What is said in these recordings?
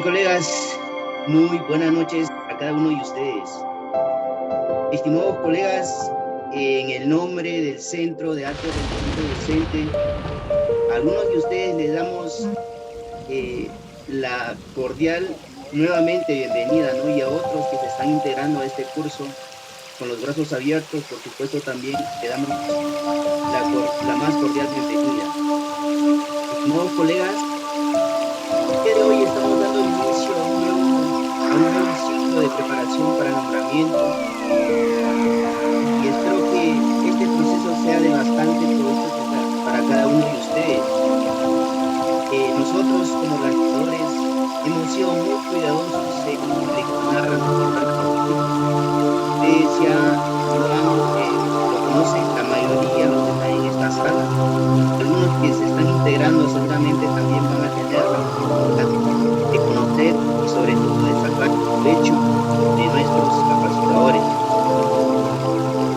Bien, colegas, muy buenas noches a cada uno de ustedes. Estimados colegas, en el nombre del Centro de Alto Rendimiento Docente, a algunos de ustedes les damos la cordial nuevamente bienvenida, ¿no? Y a otros que se están integrando a este curso con los brazos abiertos, por supuesto, también le damos la más cordial bienvenida. Estimados colegas, el día de hoy estamos dando inicio a un nuevo ciclo de preparación para el nombramiento y espero que este proceso sea de bastante provecho para cada uno de ustedes. Nosotros como organizadores hemos sido muy cuidadosos en seleccionar al profesor Paulín. Ustedes ya lo conocen, la mayoría, los que están en esta sala. Algunos que se están integrando seguramente también van a tener la oportunidad de conocer y sobre todo de sacar provecho de nuestros capacitadores.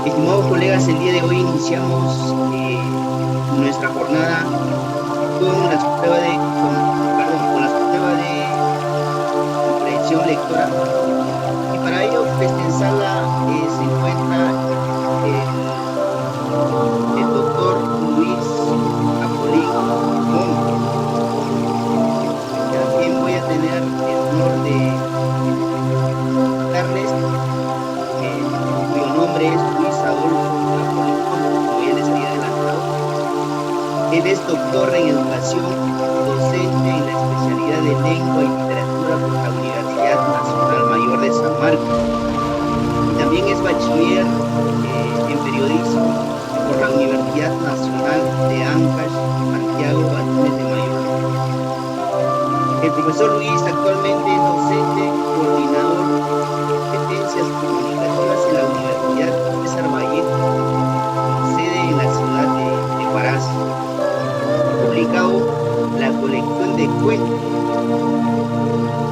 Estimados colegas, el día de hoy iniciamos nuestra jornada con las pruebas de comprensión lectora, y para ello pues en sala se encuentra el doctor Luis Apolín Montt. También voy a tener el honor de darles cuyo nombre es Luis Adolfo Apolín Montt, como ya les había adelantado. Él es doctor en educación, docente en la especialidad de lengua y literatura por la Universidad Nacional Mayor de San Marcos. Y también es bachiller en periodismo por la Universidad Nacional de Ancash, Santiago Batunes de Mayor. El profesor Luis actualmente es docente, coordinador de competencias comunicativas en la Universidad César Vallejo, con sede en la ciudad de Huaraz. Ha publicado la colección de cuentos,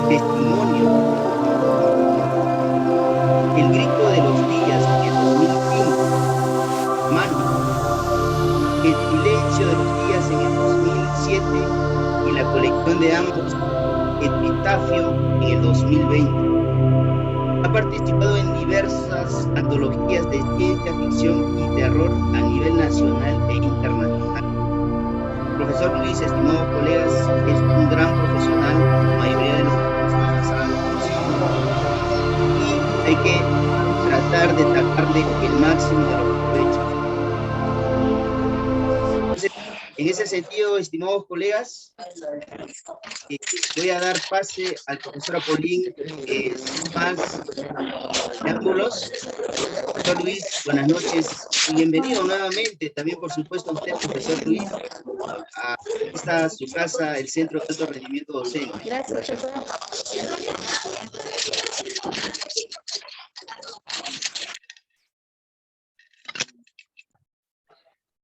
Testimonio, El grito de los días en el 2005, Mano, El silencio de los días en el 2007 y la colección de ambos, Epitafio, en el 2020. Ha participado en diversas antologías de ciencia ficción y terror a nivel nacional e internacional. Profesor Luis, estimados colegas, es un gran profesional, la mayoría de los que están en la sala lo conocemos, y hay que tratar de sacarle el máximo de los provechos. Entonces, en ese sentido, estimados colegas, voy a dar pase al profesor Apolín sin más preámbulos. Profesor Luis, buenas noches y bienvenido nuevamente, también por supuesto a usted, profesor Luis, a esta su casa, el Centro de Alto Rendimiento Docente. Gracias, profesor.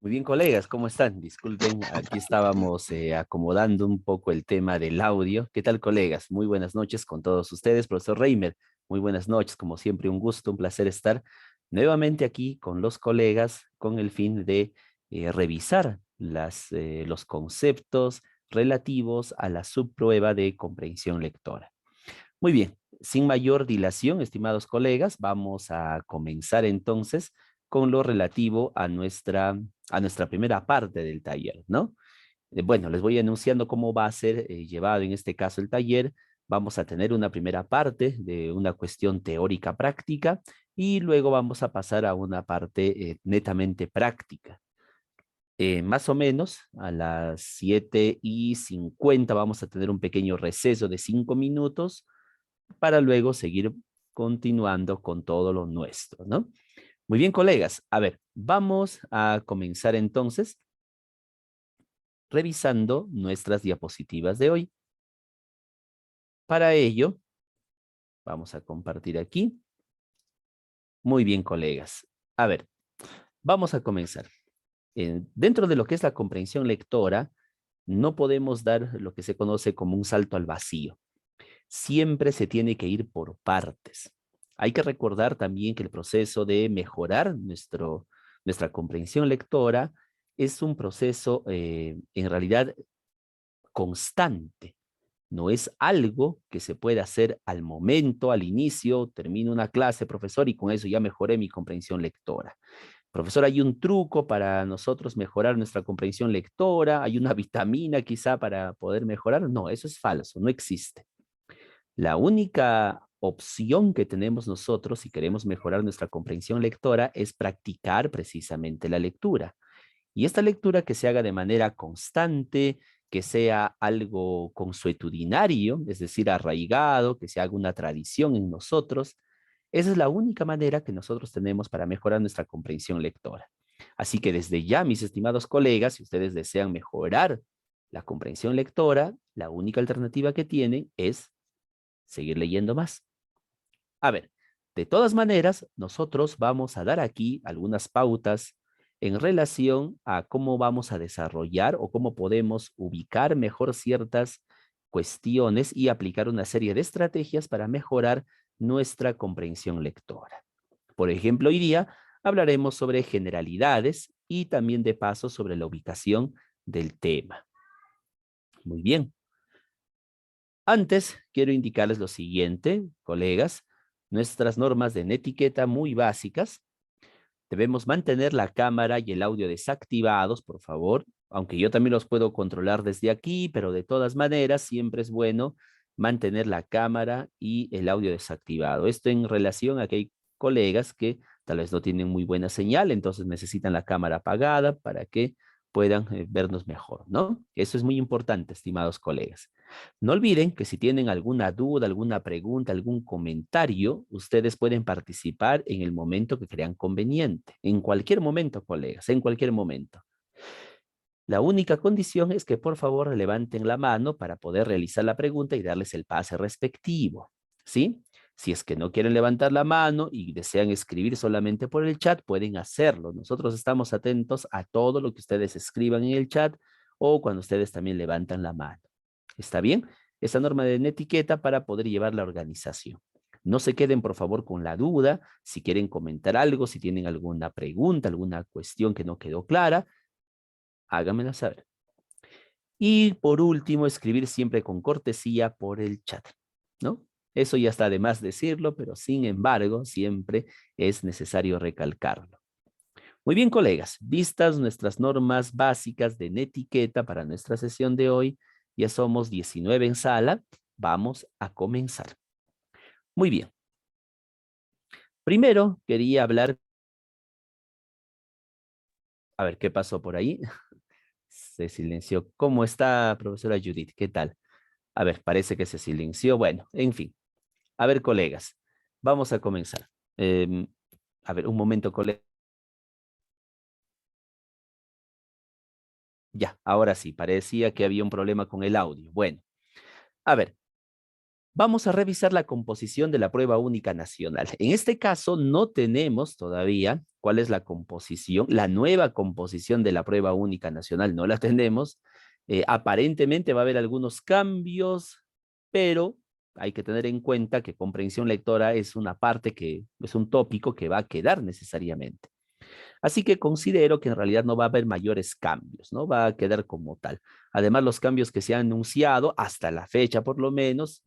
Muy bien, colegas, ¿cómo están? Disculpen, aquí estábamos acomodando un poco el tema del audio. ¿Qué tal, colegas? Muy buenas noches con todos ustedes. Profesor Reimer, muy buenas noches. Como siempre, un gusto, un placer estar nuevamente aquí con los colegas con el fin de revisar los conceptos relativos a la subprueba de comprensión lectora. Muy bien, sin mayor dilación, estimados colegas, vamos a comenzar entonces con lo relativo a nuestra primera parte del taller, ¿no? Bueno, les voy anunciando cómo va a ser llevado en este caso el taller. Vamos a tener una primera parte de una cuestión teórica práctica y luego vamos a pasar a una parte netamente práctica. Más o menos a las 7:50 vamos a tener un pequeño receso de 5 minutos para luego seguir continuando con todo lo nuestro, ¿no? Muy bien, colegas. A ver, vamos a comenzar entonces revisando nuestras diapositivas de hoy. Para ello, vamos a compartir aquí. Muy bien, colegas. A ver, vamos a comenzar. Dentro de lo que es la comprensión lectora, no podemos dar lo que se conoce como un salto al vacío. Siempre se tiene que ir por partes. Hay que recordar también que el proceso de mejorar nuestra comprensión lectora es un proceso en realidad constante. No es algo que se pueda hacer al momento, al inicio, termino una clase, profesor, y con eso ya mejoré mi comprensión lectora. Profesor, ¿hay un truco para nosotros mejorar nuestra comprensión lectora? ¿Hay una vitamina quizá para poder mejorar? No, eso es falso, no existe. La única opción que tenemos nosotros si queremos mejorar nuestra comprensión lectora es practicar precisamente la lectura. Y esta lectura que se haga de manera constante, que sea algo consuetudinario, es decir, arraigado, que se haga una tradición en nosotros, esa es la única manera que nosotros tenemos para mejorar nuestra comprensión lectora. Así que desde ya, mis estimados colegas, si ustedes desean mejorar la comprensión lectora, la única alternativa que tienen es seguir leyendo más. A ver, de todas maneras, nosotros vamos a dar aquí algunas pautas en relación a cómo vamos a desarrollar o cómo podemos ubicar mejor ciertas cuestiones y aplicar una serie de estrategias para mejorar nuestra comprensión lectora. Por ejemplo, hoy día hablaremos sobre generalidades y también de paso sobre la ubicación del tema. Muy bien. Antes, quiero indicarles lo siguiente, colegas, nuestras normas de etiqueta muy básicas. Debemos mantener la cámara y el audio desactivados, por favor, aunque yo también los puedo controlar desde aquí, pero de todas maneras siempre es bueno mantener la cámara y el audio desactivado. Esto en relación a que hay colegas que tal vez no tienen muy buena señal, entonces necesitan la cámara apagada para que puedan vernos mejor, ¿no? Eso es muy importante, estimados colegas. No olviden que si tienen alguna duda, alguna pregunta, algún comentario, ustedes pueden participar en el momento que crean conveniente. En cualquier momento, colegas, en cualquier momento. La única condición es que por favor levanten la mano para poder realizar la pregunta y darles el pase respectivo. ¿Sí? Si es que no quieren levantar la mano y desean escribir solamente por el chat, pueden hacerlo. Nosotros estamos atentos a todo lo que ustedes escriban en el chat o cuando ustedes también levantan la mano. ¿Está bien? Esa norma de etiqueta para poder llevar la organización. No se queden, por favor, con la duda. Si quieren comentar algo, si tienen alguna pregunta, alguna cuestión que no quedó clara, háganmela saber. Y por último, escribir siempre con cortesía por el chat, ¿no? Eso ya está de más decirlo, pero sin embargo, siempre es necesario recalcarlo. Muy bien, colegas, vistas nuestras normas básicas de netiqueta para nuestra sesión de hoy, ya somos 19 en sala, vamos a comenzar. Muy bien. Primero, quería hablar, a ver qué pasó por ahí. Se silenció. ¿Cómo está, profesora Judith? ¿Qué tal? A ver, parece que se silenció. Bueno, en fin. A ver, colegas, vamos a comenzar. A ver, un momento, colega. Ya, ahora sí, parecía que había un problema con el audio. Bueno, a ver, vamos a revisar la composición de la prueba única nacional. En este caso, no tenemos todavía cuál es la composición, la nueva composición de la prueba única nacional, no la tenemos. Aparentemente va a haber algunos cambios, pero hay que tener en cuenta que comprensión lectora es una parte que es un tópico que va a quedar necesariamente. Así que considero que en realidad no va a haber mayores cambios, ¿no? Va a quedar como tal. Además, los cambios que se han anunciado hasta la fecha, por lo menos,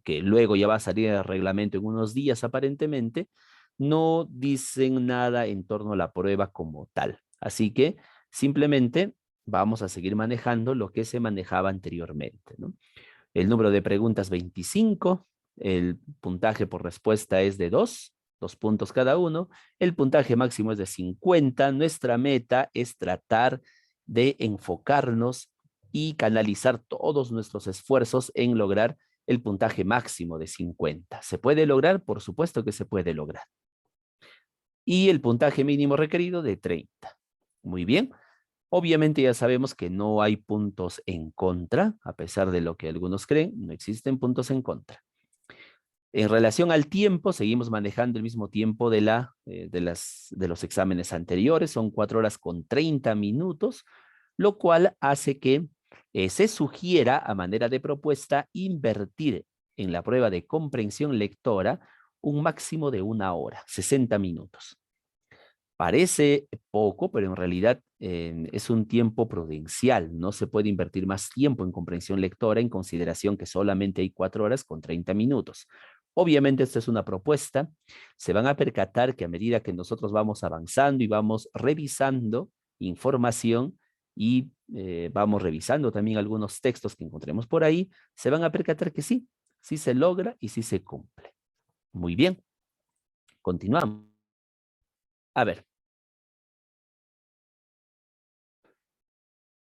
que luego ya va a salir el reglamento en unos días aparentemente, no dicen nada en torno a la prueba como tal. Así que simplemente vamos a seguir manejando lo que se manejaba anteriormente, ¿no? El número de preguntas 25, el puntaje por respuesta es de 2 puntos cada uno, el puntaje máximo es de 50, nuestra meta es tratar de enfocarnos y canalizar todos nuestros esfuerzos en lograr el puntaje máximo de 50. ¿Se puede lograr? Por supuesto que se puede lograr. Y el puntaje mínimo requerido de 30. Muy bien. Obviamente ya sabemos que no hay puntos en contra, a pesar de lo que algunos creen, no existen puntos en contra. En relación al tiempo, seguimos manejando el mismo tiempo de los exámenes anteriores, son 4 horas con 30 minutos, lo cual hace que se sugiera a manera de propuesta invertir en la prueba de comprensión lectora un máximo de 1 hora, 60 minutos. Parece poco, pero en realidad es un tiempo prudencial. No se puede invertir más tiempo en comprensión lectora en consideración que solamente hay 4 horas con 30 minutos. Obviamente esta es una propuesta. Se van a percatar que a medida que nosotros vamos avanzando y vamos revisando información y vamos revisando también algunos textos que encontremos por ahí, se van a percatar que sí, sí se logra y sí se cumple. Muy bien, continuamos. A ver,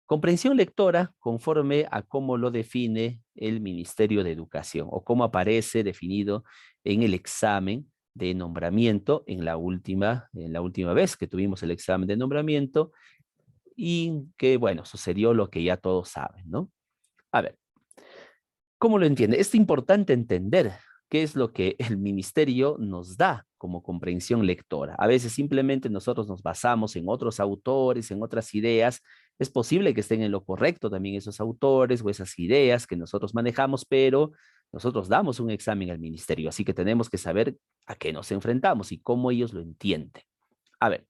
comprensión lectora conforme a cómo lo define el Ministerio de Educación o cómo aparece definido en el examen de nombramiento en la última vez que tuvimos el examen de nombramiento y que, bueno, sucedió lo que ya todos saben, ¿no? A ver, ¿cómo lo entiende? Es importante entender qué es lo que el ministerio nos da como comprensión lectora. A veces simplemente nosotros nos basamos en otros autores, en otras ideas. Es posible que estén en lo correcto también esos autores o esas ideas que nosotros manejamos, pero nosotros damos un examen al ministerio, así que tenemos que saber a qué nos enfrentamos y cómo ellos lo entienden. A ver,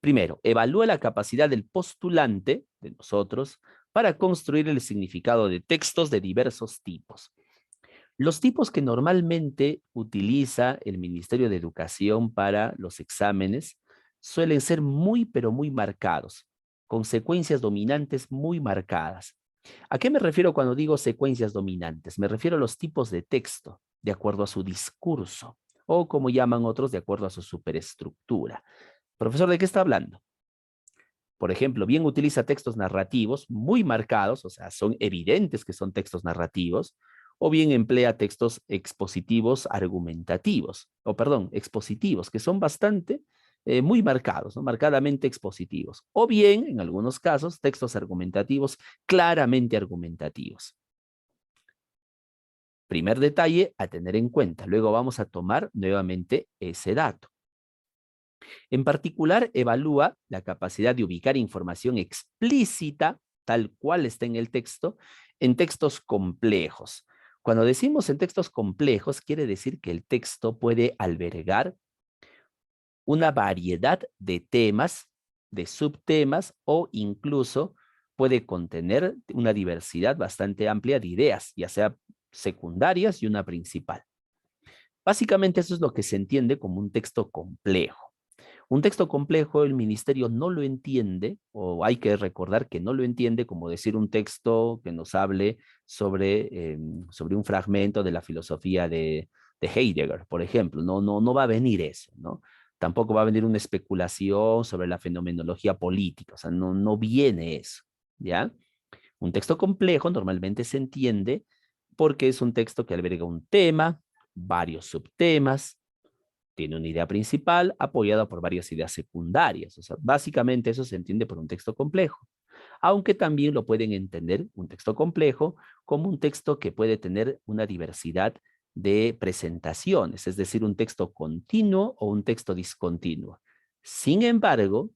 primero, evalúa la capacidad del postulante, de nosotros, para construir el significado de textos de diversos tipos. Los tipos que normalmente utiliza el Ministerio de Educación para los exámenes suelen ser muy, pero muy marcados, con secuencias dominantes muy marcadas. ¿A qué me refiero cuando digo secuencias dominantes? Me refiero a los tipos de texto, de acuerdo a su discurso, o como llaman otros, de acuerdo a su superestructura. Profesor, ¿de qué está hablando? Por ejemplo, bien utiliza textos narrativos muy marcados, o sea, son evidentes que son textos narrativos, o bien emplea textos expositivos argumentativos, o perdón, expositivos, que son bastante, muy marcados, ¿no? Marcadamente expositivos. O bien, en algunos casos, textos argumentativos claramente argumentativos. Primer detalle a tener en cuenta. Luego vamos a tomar nuevamente ese dato. En particular, evalúa la capacidad de ubicar información explícita, tal cual está en el texto, en textos complejos. Cuando decimos en textos complejos, quiere decir que el texto puede albergar una variedad de temas, de subtemas o incluso puede contener una diversidad bastante amplia de ideas, ya sea secundarias y una principal. Básicamente eso es lo que se entiende como un texto complejo. Un texto complejo el ministerio no lo entiende, o hay que recordar que no lo entiende como decir un texto que nos hable sobre un fragmento de la filosofía de Heidegger, por ejemplo. No va a venir eso, ¿no? Tampoco va a venir una especulación sobre la fenomenología política, o sea, no viene eso, ¿ya? Un texto complejo normalmente se entiende porque es un texto que alberga un tema, varios subtemas, tiene una idea principal apoyada por varias ideas secundarias. O sea, básicamente eso se entiende por un texto complejo. Aunque también lo pueden entender un texto complejo como un texto que puede tener una diversidad de presentaciones, es decir, un texto continuo o un texto discontinuo. Sin embargo,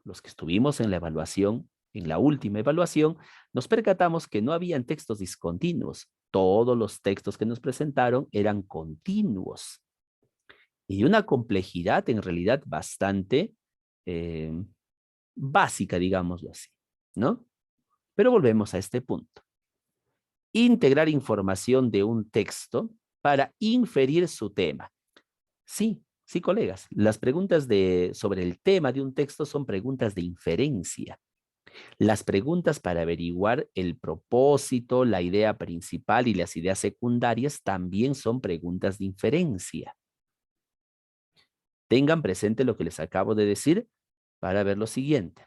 los que estuvimos en la evaluación, en la última evaluación, nos percatamos que no habían textos discontinuos. Todos los textos que nos presentaron eran continuos y una complejidad en realidad bastante eh, básica, digámoslo así, ¿no? Pero volvemos a este punto. Integrar información de un texto para inferir su tema. Sí, sí, colegas, las preguntas sobre el tema de un texto son preguntas de inferencia. Las preguntas para averiguar el propósito, la idea principal y las ideas secundarias también son preguntas de inferencia. Tengan presente lo que les acabo de decir para ver lo siguiente.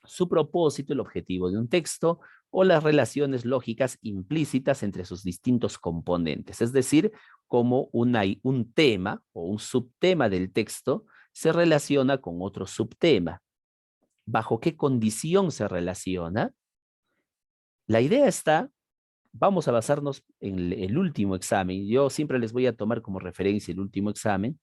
Su propósito, el objetivo de un texto o las relaciones lógicas implícitas entre sus distintos componentes. Es decir, cómo un tema o un subtema del texto se relaciona con otro subtema. ¿Bajo qué condición se relaciona? La idea está, vamos a basarnos en el último examen. Yo siempre les voy a tomar como referencia el último examen.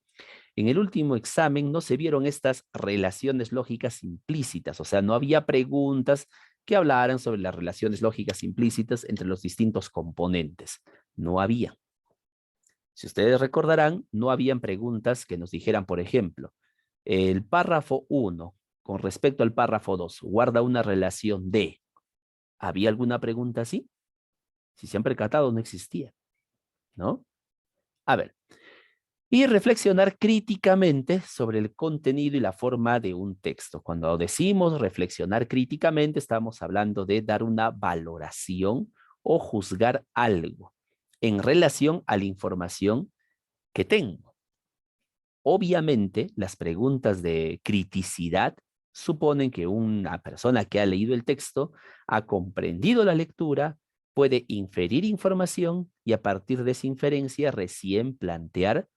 En el último examen no se vieron estas relaciones lógicas implícitas, o sea, no había preguntas que hablaran sobre las relaciones lógicas implícitas entre los distintos componentes. No había. Si ustedes recordarán, no habían preguntas que nos dijeran, por ejemplo, el párrafo 1 con respecto al párrafo 2, guarda una relación de. ¿Había alguna pregunta así? Si se han percatado, no existía, ¿no? A ver. Y reflexionar críticamente sobre el contenido y la forma de un texto. Cuando decimos reflexionar críticamente, estamos hablando de dar una valoración o juzgar algo en relación a la información que tengo. Obviamente, las preguntas de criticidad suponen que una persona que ha leído el texto ha comprendido la lectura, puede inferir información y a partir de esa inferencia recién plantear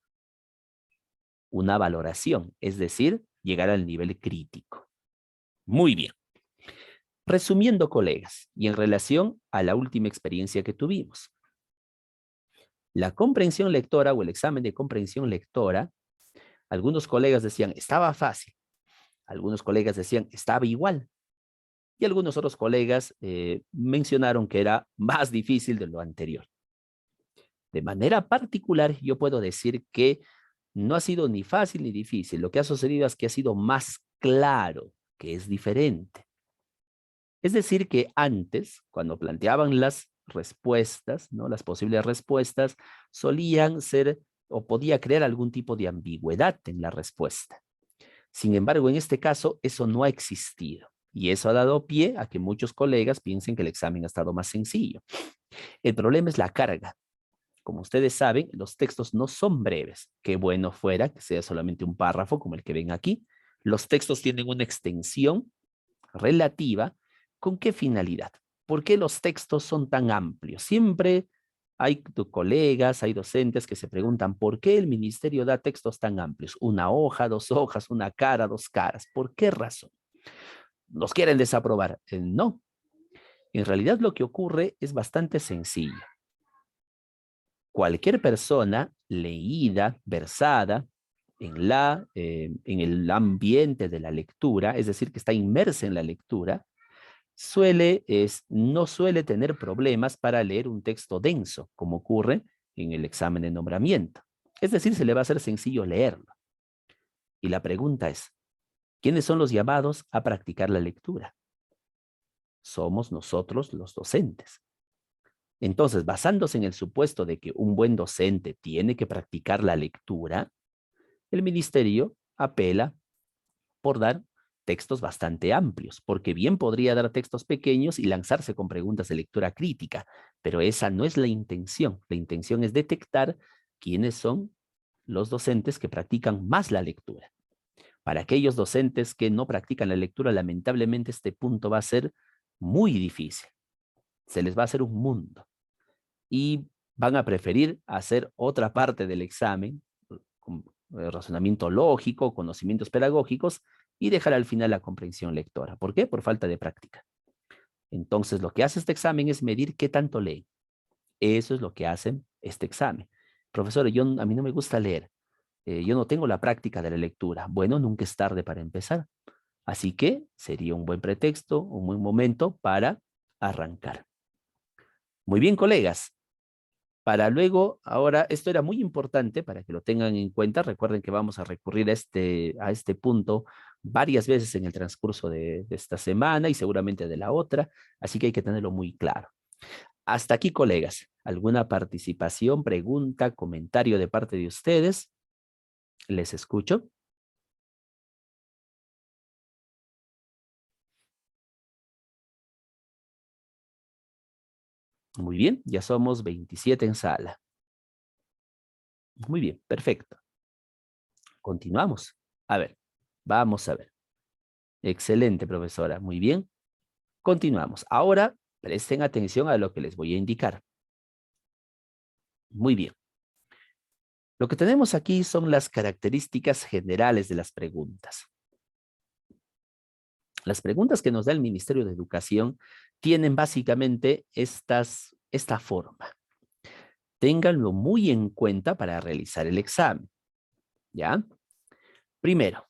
una valoración, es decir, llegar al nivel crítico. Muy bien. Resumiendo, colegas, y en relación a la última experiencia que tuvimos, la comprensión lectora o el examen de comprensión lectora, algunos colegas decían, estaba fácil, algunos colegas decían, estaba igual, y algunos otros colegas mencionaron que era más difícil de lo anterior. De manera particular, yo puedo decir que no ha sido ni fácil ni difícil. Lo que ha sucedido es que ha sido más claro, que es diferente. Es decir, que antes, cuando planteaban las respuestas, ¿no? Las posibles respuestas, solían ser o podía crear algún tipo de ambigüedad en la respuesta. Sin embargo, en este caso, eso no ha existido. Y eso ha dado pie a que muchos colegas piensen que el examen ha estado más sencillo. El problema es la carga. Como ustedes saben, los textos no son breves. Qué bueno fuera que sea solamente un párrafo como el que ven aquí. Los textos tienen una extensión relativa. ¿Con qué finalidad? ¿Por qué los textos son tan amplios? Siempre hay colegas, hay docentes que se preguntan ¿por qué el ministerio da textos tan amplios? Una hoja, dos hojas, una cara, dos caras. ¿Por qué razón? ¿Nos quieren desaprobar? No. En realidad lo que ocurre es bastante sencillo. Cualquier persona leída, versada en el ambiente de la lectura, es decir, que está inmersa en la lectura, no suele tener problemas para leer un texto denso, como ocurre en el examen de nombramiento. Es decir, se le va a hacer sencillo leerlo. Y la pregunta es, ¿quiénes son los llamados a practicar la lectura? Somos nosotros los docentes. Entonces, basándose en el supuesto de que un buen docente tiene que practicar la lectura, el ministerio apela por dar textos bastante amplios, porque bien podría dar textos pequeños y lanzarse con preguntas de lectura crítica, pero esa no es la intención. La intención es detectar quiénes son los docentes que practican más la lectura. Para aquellos docentes que no practican la lectura, lamentablemente este punto va a ser muy difícil. Se les va a hacer un mundo y van a preferir hacer otra parte del examen, con razonamiento lógico, conocimientos pedagógicos, y dejar al final la comprensión lectora. ¿Por qué? Por falta de práctica. Entonces, lo que hace este examen es medir qué tanto leen. Eso es lo que hace este examen. Profesor, a mí no me gusta leer. Yo no tengo la práctica de la lectura. Bueno, nunca es tarde para empezar. Así que sería un buen pretexto, un buen momento para arrancar. Muy bien, colegas. Para luego, ahora, esto era muy importante para que lo tengan en cuenta. Recuerden que vamos a recurrir a este punto varias veces en el transcurso de esta semana y seguramente de la otra, así que hay que tenerlo muy claro. Hasta aquí, colegas. ¿Alguna participación, pregunta, comentario de parte de ustedes? Les escucho. Muy bien, ya somos 27 en sala. Muy bien, perfecto. Continuamos. A ver, vamos a ver. Excelente, profesora. Muy bien. Continuamos. Ahora, presten atención a lo que les voy a indicar. Muy bien. Lo que tenemos aquí son las características generales de las preguntas. Las preguntas que nos da el Ministerio de Educación tienen básicamente esta forma. Ténganlo muy en cuenta para realizar el examen. ¿Ya? Primero,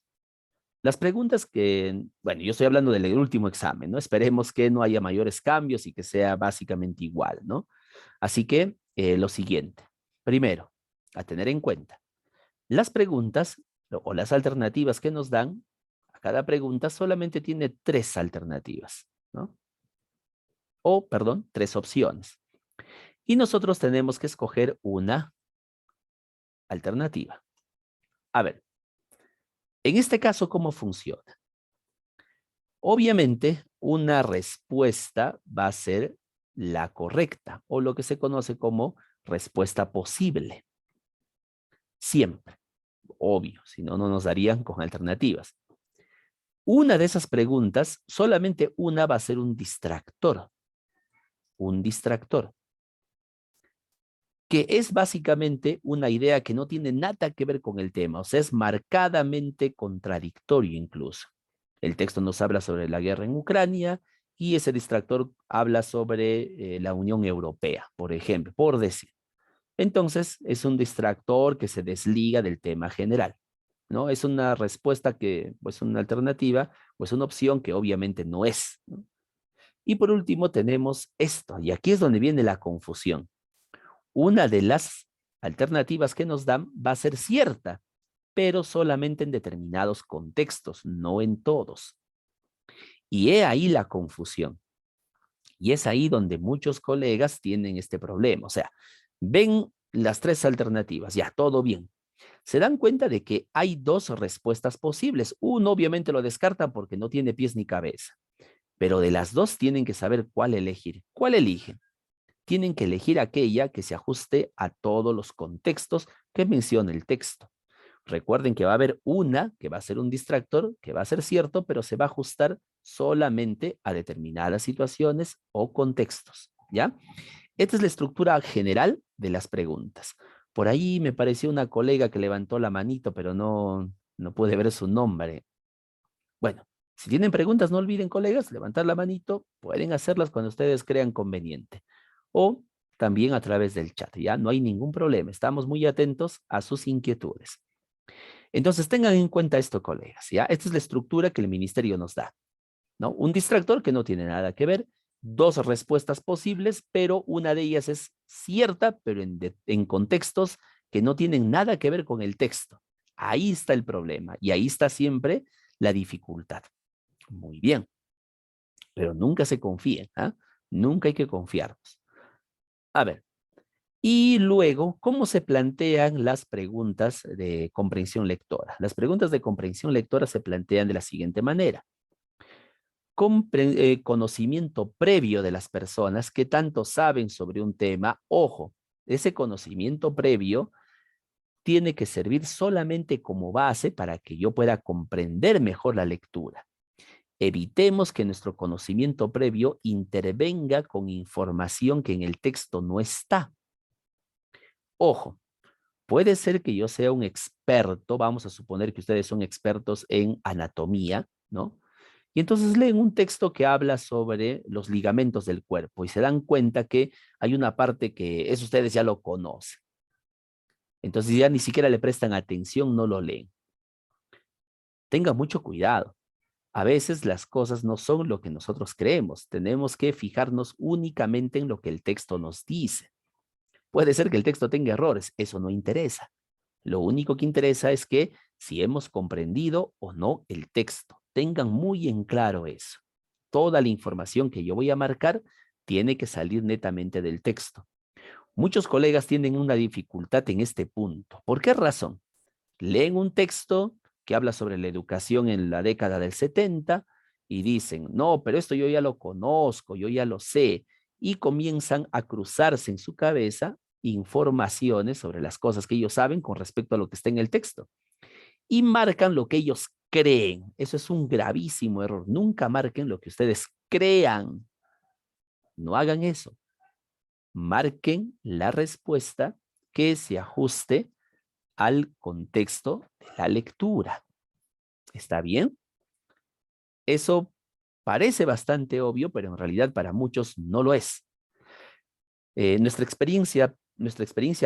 las preguntas bueno, yo estoy hablando del último examen, ¿no? Esperemos que no haya mayores cambios y que sea básicamente igual, ¿no? Así que, lo siguiente. Primero, a tener en cuenta, las preguntas o las alternativas que nos dan, Cada pregunta solamente tiene 3 alternativas, ¿no? O, perdón, 3 opciones. Y nosotros tenemos que escoger una alternativa. A ver, en este caso, ¿cómo funciona? Obviamente, una respuesta va a ser la correcta o lo que se conoce como respuesta posible. Siempre, obvio, si no, no nos darían con alternativas. Una de esas preguntas, solamente una va a ser un distractor. Un distractor. Que es básicamente una idea que no tiene nada que ver con el tema, o sea, es marcadamente contradictorio incluso. El texto nos habla sobre la guerra en Ucrania y ese distractor habla sobre la Unión Europea, por ejemplo, por decir. Entonces, es un distractor que se desliga del tema general, ¿no? Es una respuesta que, pues una alternativa, pues una opción que obviamente no es, ¿no? Y por último tenemos esto, y aquí es donde viene la confusión. Una de las alternativas que nos dan va a ser cierta, pero solamente en determinados contextos, no en todos. Y he ahí la confusión. Y es ahí donde muchos colegas tienen este problema. O sea, ven las 3 alternativas, ya, todo bien. Se dan cuenta de que hay 2 respuestas posibles. Uno obviamente lo descartan porque no tiene pies ni cabeza. Pero de las 2 tienen que saber cuál elegir. ¿Cuál eligen? Tienen que elegir aquella que se ajuste a todos los contextos que menciona el texto. Recuerden que va a haber una que va a ser un distractor, que va a ser cierto, pero se va a ajustar solamente a determinadas situaciones o contextos, ¿ya? Esta es la estructura general de las preguntas. Por ahí me pareció una colega que levantó la manito, pero no pude ver su nombre. Bueno, si tienen preguntas, no olviden, colegas, levantar la manito. Pueden hacerlas cuando ustedes crean conveniente. O también a través del chat, ¿ya? No hay ningún problema. Estamos muy atentos a sus inquietudes. Entonces, tengan en cuenta esto, colegas, ¿ya? Esta es la estructura que el ministerio nos da, ¿no? Un distractor que no tiene nada que ver, 2 respuestas posibles, pero una de ellas es cierta, pero en contextos que no tienen nada que ver con el texto. Ahí está el problema y ahí está siempre la dificultad. Muy bien, pero nunca se confíen, ¿ah? Nunca hay que confiarnos. A ver, y luego, ¿cómo se plantean las preguntas de comprensión lectora? Las preguntas de comprensión lectora se plantean de la siguiente manera. Conocimiento previo de las personas que tanto saben sobre un tema. Ojo, ese conocimiento previo tiene que servir solamente como base para que yo pueda comprender mejor la lectura. Evitemos que nuestro conocimiento previo intervenga con información que en el texto no está. Ojo, puede ser que yo sea un experto, vamos a suponer que ustedes son expertos en anatomía, ¿no? Y entonces leen un texto que habla sobre los ligamentos del cuerpo y se dan cuenta que hay una parte que eso ustedes ya lo conocen. Entonces ya ni siquiera le prestan atención, no lo leen. Tengan mucho cuidado. A veces las cosas no son lo que nosotros creemos. Tenemos que fijarnos únicamente en lo que el texto nos dice. Puede ser que el texto tenga errores, eso no interesa. Lo único que interesa es que si hemos comprendido o no el texto. Tengan muy en claro eso. Toda la información que yo voy a marcar tiene que salir netamente del texto. Muchos colegas tienen una dificultad en este punto. ¿Por qué razón? Leen un texto que habla sobre la educación en la década del 70 y dicen, no, pero esto yo ya lo conozco, yo ya lo sé, y comienzan a cruzarse en su cabeza informaciones sobre las cosas que ellos saben con respecto a lo que está en el texto y marcan lo que ellos creen. Eso es un gravísimo error. Nunca marquen lo que ustedes crean. No hagan eso. Marquen la respuesta que se ajuste al contexto de la lectura. ¿Está bien? Eso parece bastante obvio, pero en realidad para muchos no lo es. Nuestra experiencia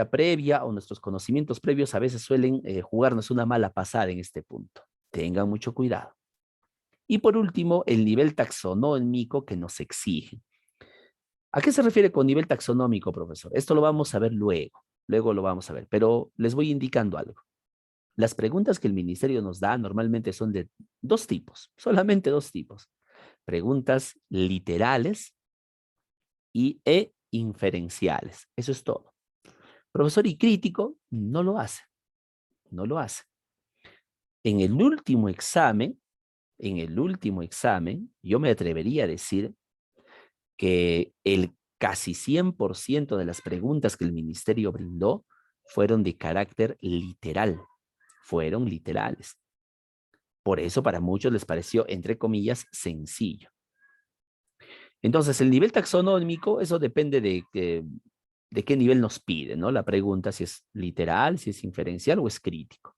previa o nuestros conocimientos previos a veces suelen jugarnos una mala pasada en este punto. Tengan mucho cuidado. Y por último, el nivel taxonómico que nos exige. ¿A qué se refiere con nivel taxonómico, profesor? Esto lo vamos a ver luego. Luego lo vamos a ver, pero les voy indicando algo. Las preguntas que el ministerio nos da normalmente son de dos tipos, solamente dos tipos. Preguntas literales e inferenciales. Eso es todo. Profesor y crítico no lo hace, no lo hace. En el último examen, yo me atrevería a decir que el casi 100% de las preguntas que el ministerio brindó fueron de carácter literal, fueron literales. Por eso para muchos les pareció, entre comillas, sencillo. Entonces, el nivel taxonómico, eso depende de qué nivel nos pide, ¿no? La pregunta si es literal, si es inferencial o es crítico,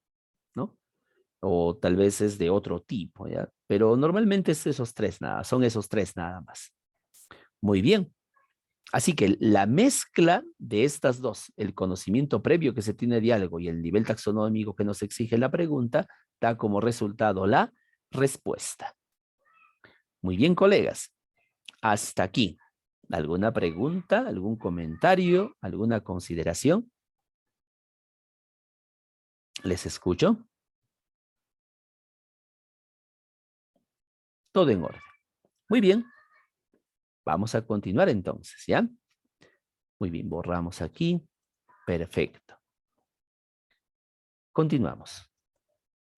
¿no? O tal vez es de otro tipo, ¿ya? Pero normalmente es esos tres nada, son esos tres nada más. Muy bien. Así que la mezcla de estas dos, el conocimiento previo que se tiene de algo y el nivel taxonómico que nos exige la pregunta, da como resultado la respuesta. Muy bien, colegas. Hasta aquí. ¿Alguna pregunta, algún comentario, alguna consideración? ¿Les escucho? Todo en orden. Muy bien. Vamos a continuar entonces, ¿ya? Muy bien, borramos aquí. Perfecto. Continuamos.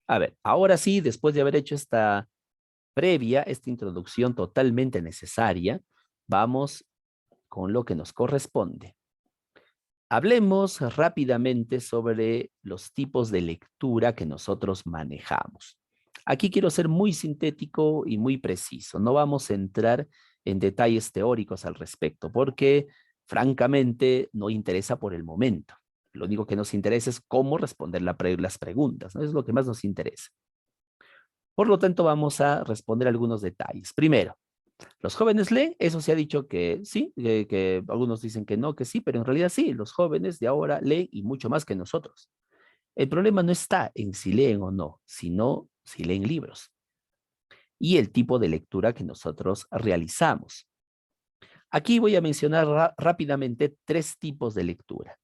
A ver, ahora sí, después de haber hecho esta previa, esta introducción totalmente necesaria, vamos con lo que nos corresponde. Hablemos rápidamente sobre los tipos de lectura que nosotros manejamos. Aquí quiero ser muy sintético y muy preciso. No vamos a entrar en detalles teóricos al respecto, porque francamente no interesa por el momento. Lo único que nos interesa es cómo responder las preguntas, ¿no? Es lo que más nos interesa. Por lo tanto, vamos a responder algunos detalles. Primero, ¿los jóvenes leen? Eso se ha dicho que sí, que algunos dicen que no, que sí, pero en realidad sí, los jóvenes de ahora leen y mucho más que nosotros. El problema no está en si leen o no, sino si leen libros y el tipo de lectura que nosotros realizamos. Aquí voy a mencionar rápidamente tres tipos de lectura.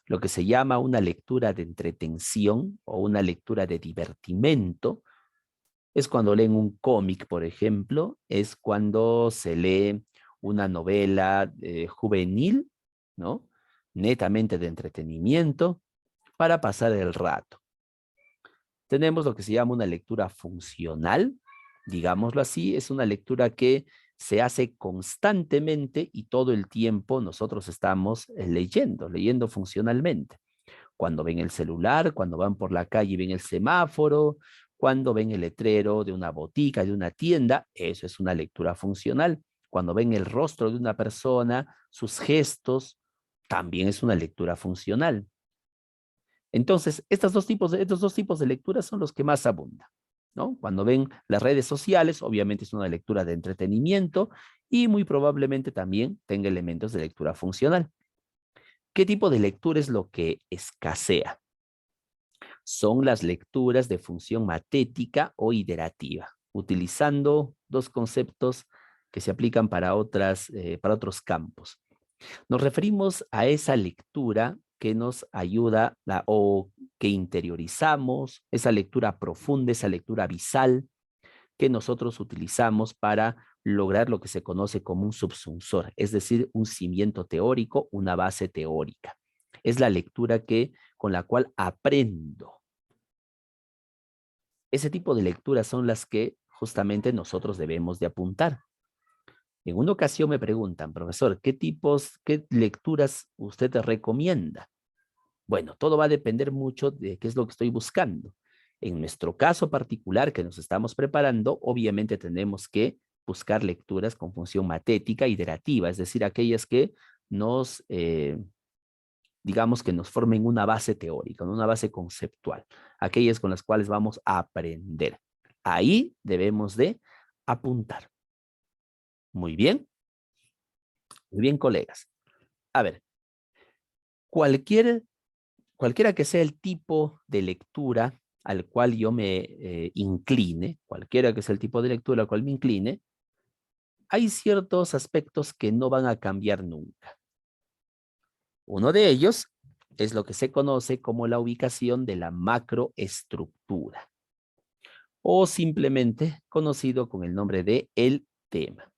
Lo que se llama una lectura de entretención o una lectura de divertimento, es cuando leen un cómic, por ejemplo, es cuando se lee una novela juvenil, ¿no? Netamente de entretenimiento para pasar el rato. Tenemos lo que se llama una lectura funcional, digámoslo así, es una lectura que se hace constantemente y todo el tiempo nosotros estamos leyendo funcionalmente. Cuando ven el celular, cuando van por la calle y ven el semáforo, cuando ven el letrero de una botica, de una tienda, eso es una lectura funcional. Cuando ven el rostro de una persona, sus gestos, también es una lectura funcional. Entonces, estos dos tipos de lectura son los que más abundan, ¿no? Cuando ven las redes sociales, obviamente es una lectura de entretenimiento y muy probablemente también tenga elementos de lectura funcional. ¿Qué tipo de lectura es lo que escasea? Son las lecturas de función matética o iterativa, utilizando dos conceptos que se aplican para otros campos. Nos referimos a esa lectura que nos ayuda o que interiorizamos, esa lectura profunda, esa lectura visal que nosotros utilizamos para lograr lo que se conoce como un subsunsor, es decir, un cimiento teórico, una base teórica. Es la lectura con la cual aprendo. Ese tipo de lecturas son las que justamente nosotros debemos de apuntar. En una ocasión me preguntan, profesor, qué lecturas usted recomienda? Bueno, todo va a depender mucho de qué es lo que estoy buscando. En nuestro caso particular que nos estamos preparando, obviamente tenemos que buscar lecturas con función matética, iterativa, es decir, aquellas que digamos que nos formen una base teórica, una base conceptual, aquellas con las cuales vamos a aprender. Ahí debemos de apuntar. Muy bien, colegas. A ver, cualquiera que sea el tipo de lectura al cual yo me incline, cualquiera que sea el tipo de lectura al cual me incline, hay ciertos aspectos que no van a cambiar nunca. Uno de ellos es lo que se conoce como la ubicación de la macroestructura, o simplemente conocido con el nombre de el tema.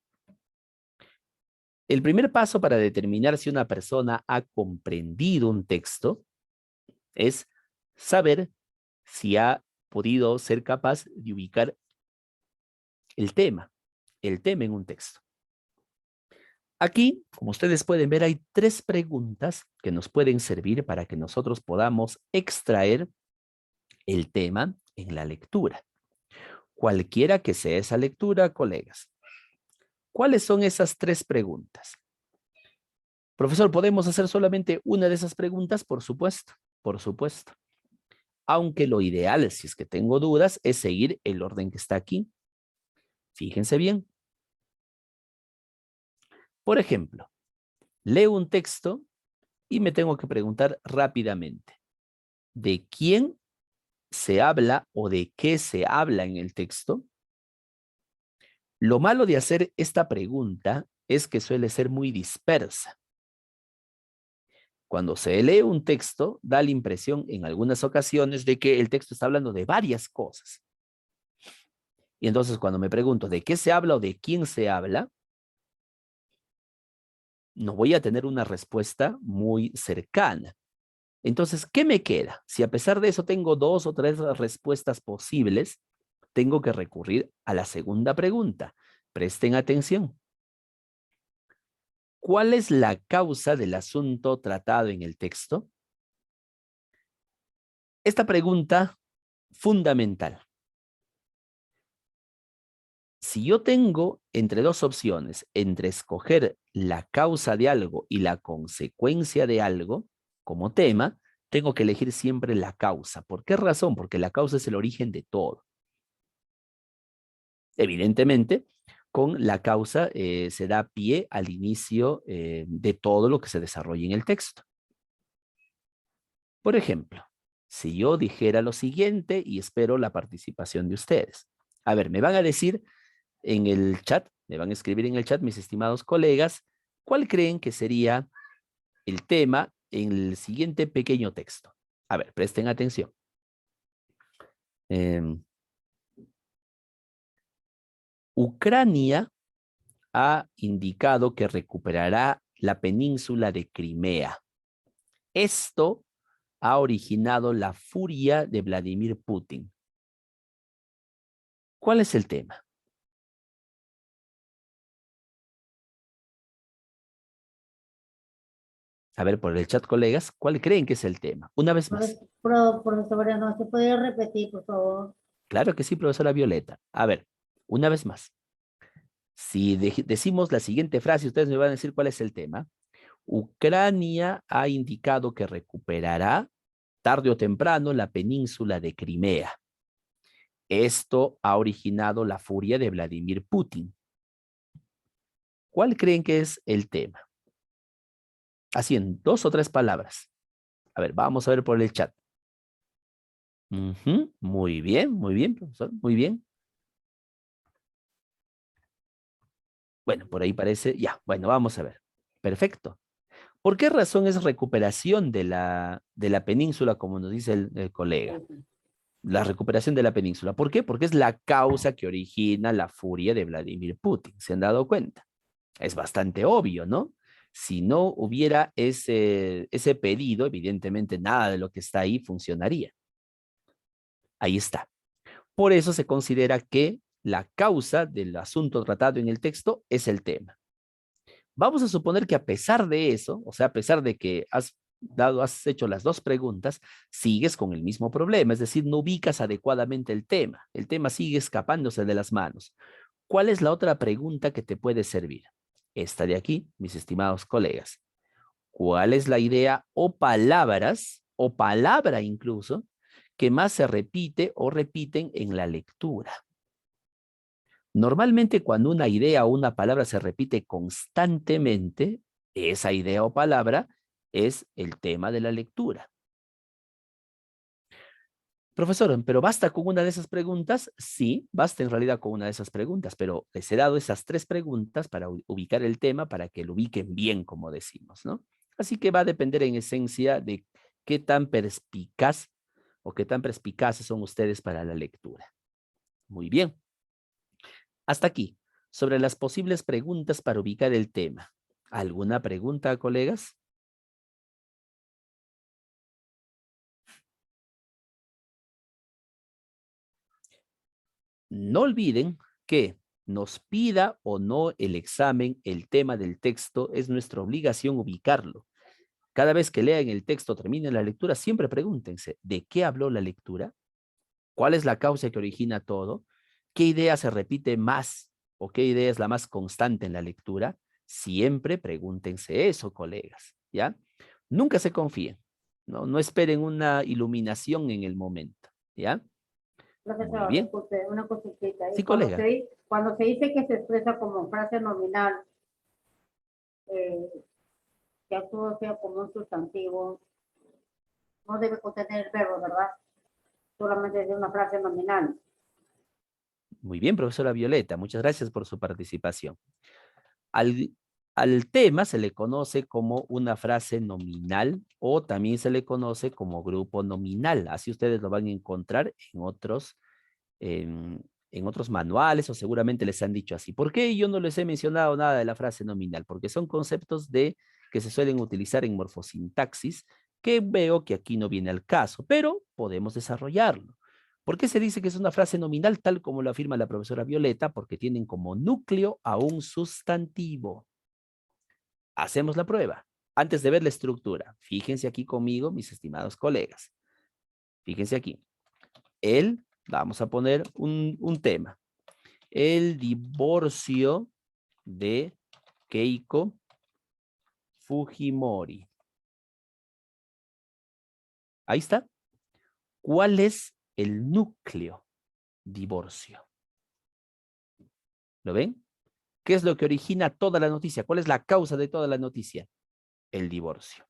El primer paso para determinar si una persona ha comprendido un texto es saber si ha podido ser capaz de ubicar el tema en un texto. Aquí, como ustedes pueden ver, hay 3 preguntas que nos pueden servir para que nosotros podamos extraer el tema en la lectura. Cualquiera que sea esa lectura, colegas. ¿Cuáles son esas 3 preguntas? Profesor, ¿podemos hacer solamente una de esas preguntas? Por supuesto, por supuesto. Aunque lo ideal, si es que tengo dudas, es seguir el orden que está aquí. Fíjense bien. Por ejemplo, leo un texto y me tengo que preguntar rápidamente, ¿de quién se habla o de qué se habla en el texto? Lo malo de hacer esta pregunta es que suele ser muy dispersa. Cuando se lee un texto, da la impresión en algunas ocasiones de que el texto está hablando de varias cosas. Y entonces cuando me pregunto de qué se habla o de quién se habla, no voy a tener una respuesta muy cercana. Entonces, ¿qué me queda? Si a pesar de eso tengo 2 o 3 respuestas posibles, tengo que recurrir a la segunda pregunta. Presten atención. ¿Cuál es la causa del asunto tratado en el texto? Esta pregunta fundamental. Si yo tengo entre 2 opciones, entre escoger la causa de algo y la consecuencia de algo como tema, tengo que elegir siempre la causa. ¿Por qué razón? Porque la causa es el origen de todo. Evidentemente, con la causa se da pie al inicio de todo lo que se desarrolla en el texto. Por ejemplo, si yo dijera lo siguiente y espero la participación de ustedes. A ver, me van a decir en el chat, me van a escribir en el chat, mis estimados colegas, ¿cuál creen que sería el tema en el siguiente pequeño texto? A ver, presten atención. Ucrania ha indicado que recuperará la península de Crimea. Esto ha originado la furia de Vladimir Putin. ¿Cuál es el tema? A ver, por el chat, colegas, ¿cuál creen que es el tema? Una vez más. Profesora, ¿no se puede repetir, por favor? Claro que sí, profesora Violeta. A ver, una vez más. Si decimos la siguiente frase, ustedes me van a decir cuál es el tema. Ucrania ha indicado que recuperará tarde o temprano la península de Crimea. Esto ha originado la furia de Vladimir Putin. ¿Cuál creen que es el tema? Así en 2 o 3 palabras. A ver, vamos a ver por el chat. Muy bien, profesor, muy bien. Bueno, por ahí parece, ya, bueno, vamos a ver. Perfecto. ¿Por qué razón es recuperación de la península, como nos dice el colega? La recuperación de la península. ¿Por qué? Porque es la causa que origina la furia de Vladimir Putin. ¿Se han dado cuenta? Es bastante obvio, ¿no? Si no hubiera ese pedido, evidentemente nada de lo que está ahí funcionaría. Ahí está. Por eso se considera que la causa del asunto tratado en el texto es el tema. Vamos a suponer que a pesar de eso, o sea, a pesar de que has hecho las 2 preguntas, sigues con el mismo problema, es decir, no ubicas adecuadamente el tema sigue escapándose de las manos. ¿Cuál es la otra pregunta que te puede servir? Esta de aquí, mis estimados colegas. ¿Cuál es la idea o palabras, o palabra incluso, que más se repite o repiten en la lectura? Normalmente cuando una idea o una palabra se repite constantemente, esa idea o palabra es el tema de la lectura. Profesor, ¿pero basta con una de esas preguntas? Sí, basta en realidad con una de esas preguntas, pero les he dado esas 3 preguntas para ubicar el tema, para que lo ubiquen bien, como decimos, ¿no? Así que va a depender en esencia de ¿Qué tan perspicaz o qué tan perspicaces son ustedes para la lectura? Muy bien. Hasta aquí, sobre las posibles preguntas para ubicar el tema. ¿Alguna pregunta, colegas? No olviden que nos pida o no el examen, el tema del texto, es nuestra obligación ubicarlo. Cada vez que lean el texto, terminen la lectura, siempre pregúntense, ¿de qué habló la lectura? ¿Cuál es la causa que origina todo? ¿Qué idea se repite más o qué idea es la más constante en la lectura? Siempre pregúntense eso, colegas, ¿ya? Nunca se confíen, no esperen una iluminación en el momento, ¿ya? Muy Profesor, bien. disculpe, una consultita. Sí, Y colega. cuando se dice que se expresa como frase nominal, eh, que actúa sea como un sustantivo, no debe contener el verbo, ¿verdad? Solamente es una frase nominal. Muy bien, profesora Violeta. Muchas gracias por su participación. Al, al tema se le conoce como una frase nominal o también se le conoce como grupo nominal. Así ustedes lo van a encontrar en otros manuales o seguramente les han dicho así. ¿Por qué yo no les he mencionado nada de la frase nominal? Porque son conceptos que se suelen utilizar en morfosintaxis que veo que aquí no viene al caso, pero podemos desarrollarlo. ¿Por qué se dice que es una frase nominal tal como lo afirma la profesora Violeta? Porque tienen como núcleo a un sustantivo. Hacemos la prueba. Antes de ver la estructura, fíjense aquí conmigo, mis estimados colegas. Fíjense aquí. Vamos a poner un tema. El divorcio de Keiko Fujimori. Ahí está. ¿Cuál es el núcleo? Divorcio. ¿Lo ven? ¿Qué es lo que origina toda la noticia? ¿Cuál es la causa de toda la noticia? El divorcio.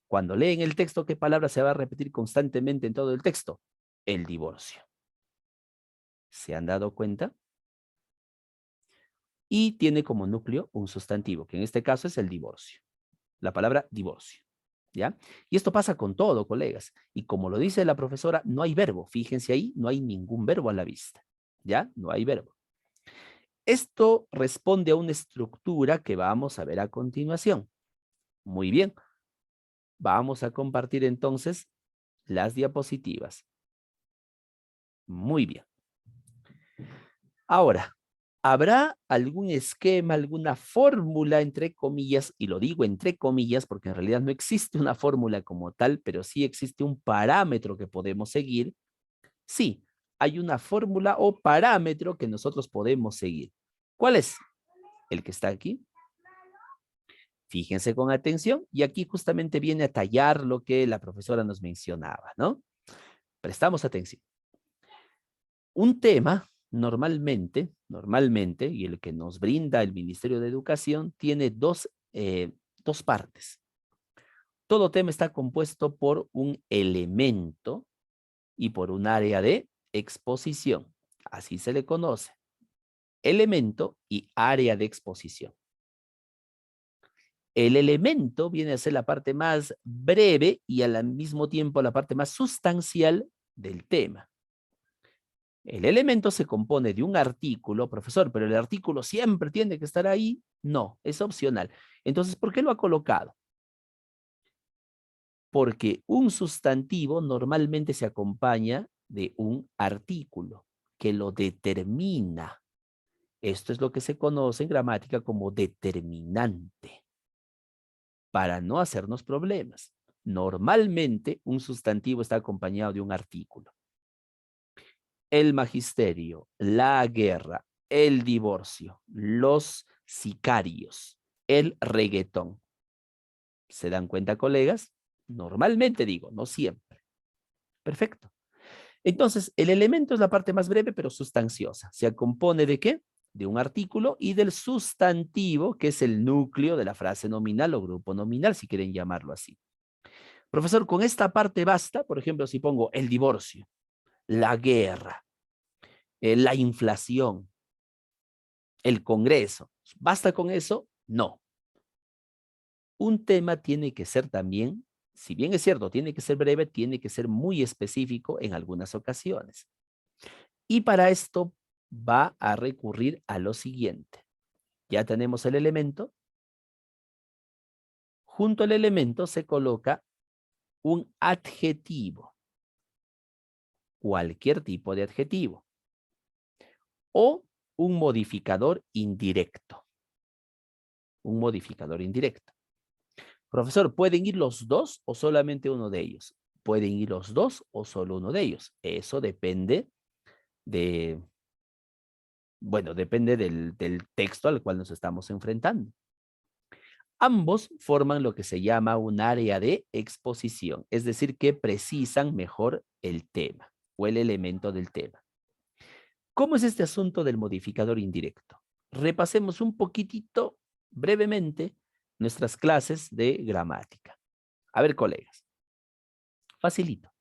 Cuando leen el texto, ¿qué palabra se va a repetir constantemente en todo el texto? El divorcio. ¿Se han dado cuenta? Y tiene como núcleo un sustantivo, que en este caso es el divorcio. La palabra divorcio. ¿Ya? Y esto pasa con todo, colegas. Y como lo dice la profesora, no hay verbo. Fíjense ahí, no hay ningún verbo a la vista. ¿Ya? No hay verbo. Esto responde a una estructura que vamos a ver a continuación. Muy bien. Vamos a compartir entonces las diapositivas. Muy bien. Ahora, ¿habrá algún esquema, alguna fórmula, entre comillas, y lo digo entre comillas porque en realidad no existe una fórmula como tal, pero sí existe un parámetro que podemos seguir? Sí, hay una fórmula o parámetro que nosotros podemos seguir. ¿Cuál es? El que está aquí. Fíjense con atención y aquí justamente viene a tallar lo que la profesora nos mencionaba, ¿no? Prestamos atención. Un tema normalmente, y el que nos brinda el Ministerio de Educación, tiene dos partes. Todo tema está compuesto por un elemento y por un área de exposición. Así se le conoce. Elemento y área de exposición. El elemento viene a ser la parte más breve y al mismo tiempo la parte más sustancial del tema. El elemento se compone de un artículo, profesor, pero el artículo siempre tiene que estar ahí. No, es opcional. Entonces, ¿por qué lo ha colocado? Porque un sustantivo normalmente se acompaña de un artículo que lo determina. Esto es lo que se conoce en gramática como determinante, para no hacernos problemas. Normalmente un sustantivo está acompañado de un artículo. El magisterio, la guerra, el divorcio, los sicarios, el reggaetón. ¿Se dan cuenta, colegas? Normalmente digo, no siempre. Perfecto. Entonces, el elemento es la parte más breve, pero sustanciosa. ¿Se compone de qué? De un artículo y del sustantivo, que es el núcleo de la frase nominal o grupo nominal, si quieren llamarlo así. Profesor, con esta parte basta, por ejemplo, si pongo el divorcio, la guerra, la inflación, el Congreso. ¿Basta con eso? No. Un tema tiene que ser también Si bien es cierto, tiene que ser breve, tiene que ser muy específico en algunas ocasiones. Y para esto va a recurrir a lo siguiente. Ya tenemos el elemento. Junto al elemento se coloca un adjetivo, cualquier tipo de adjetivo, o un modificador indirecto. Un modificador indirecto. Profesor, ¿pueden ir los dos o solamente uno de ellos? Pueden ir los dos o solo uno de ellos. Eso depende de, bueno, depende del texto al cual nos estamos enfrentando. Ambos forman lo que se llama un área de exposición, es decir, que precisan mejor el tema o el elemento del tema. ¿Cómo es este asunto del modificador indirecto? Repasemos un poquitito, brevemente, nuestras clases de gramática. A ver, colegas, facilito.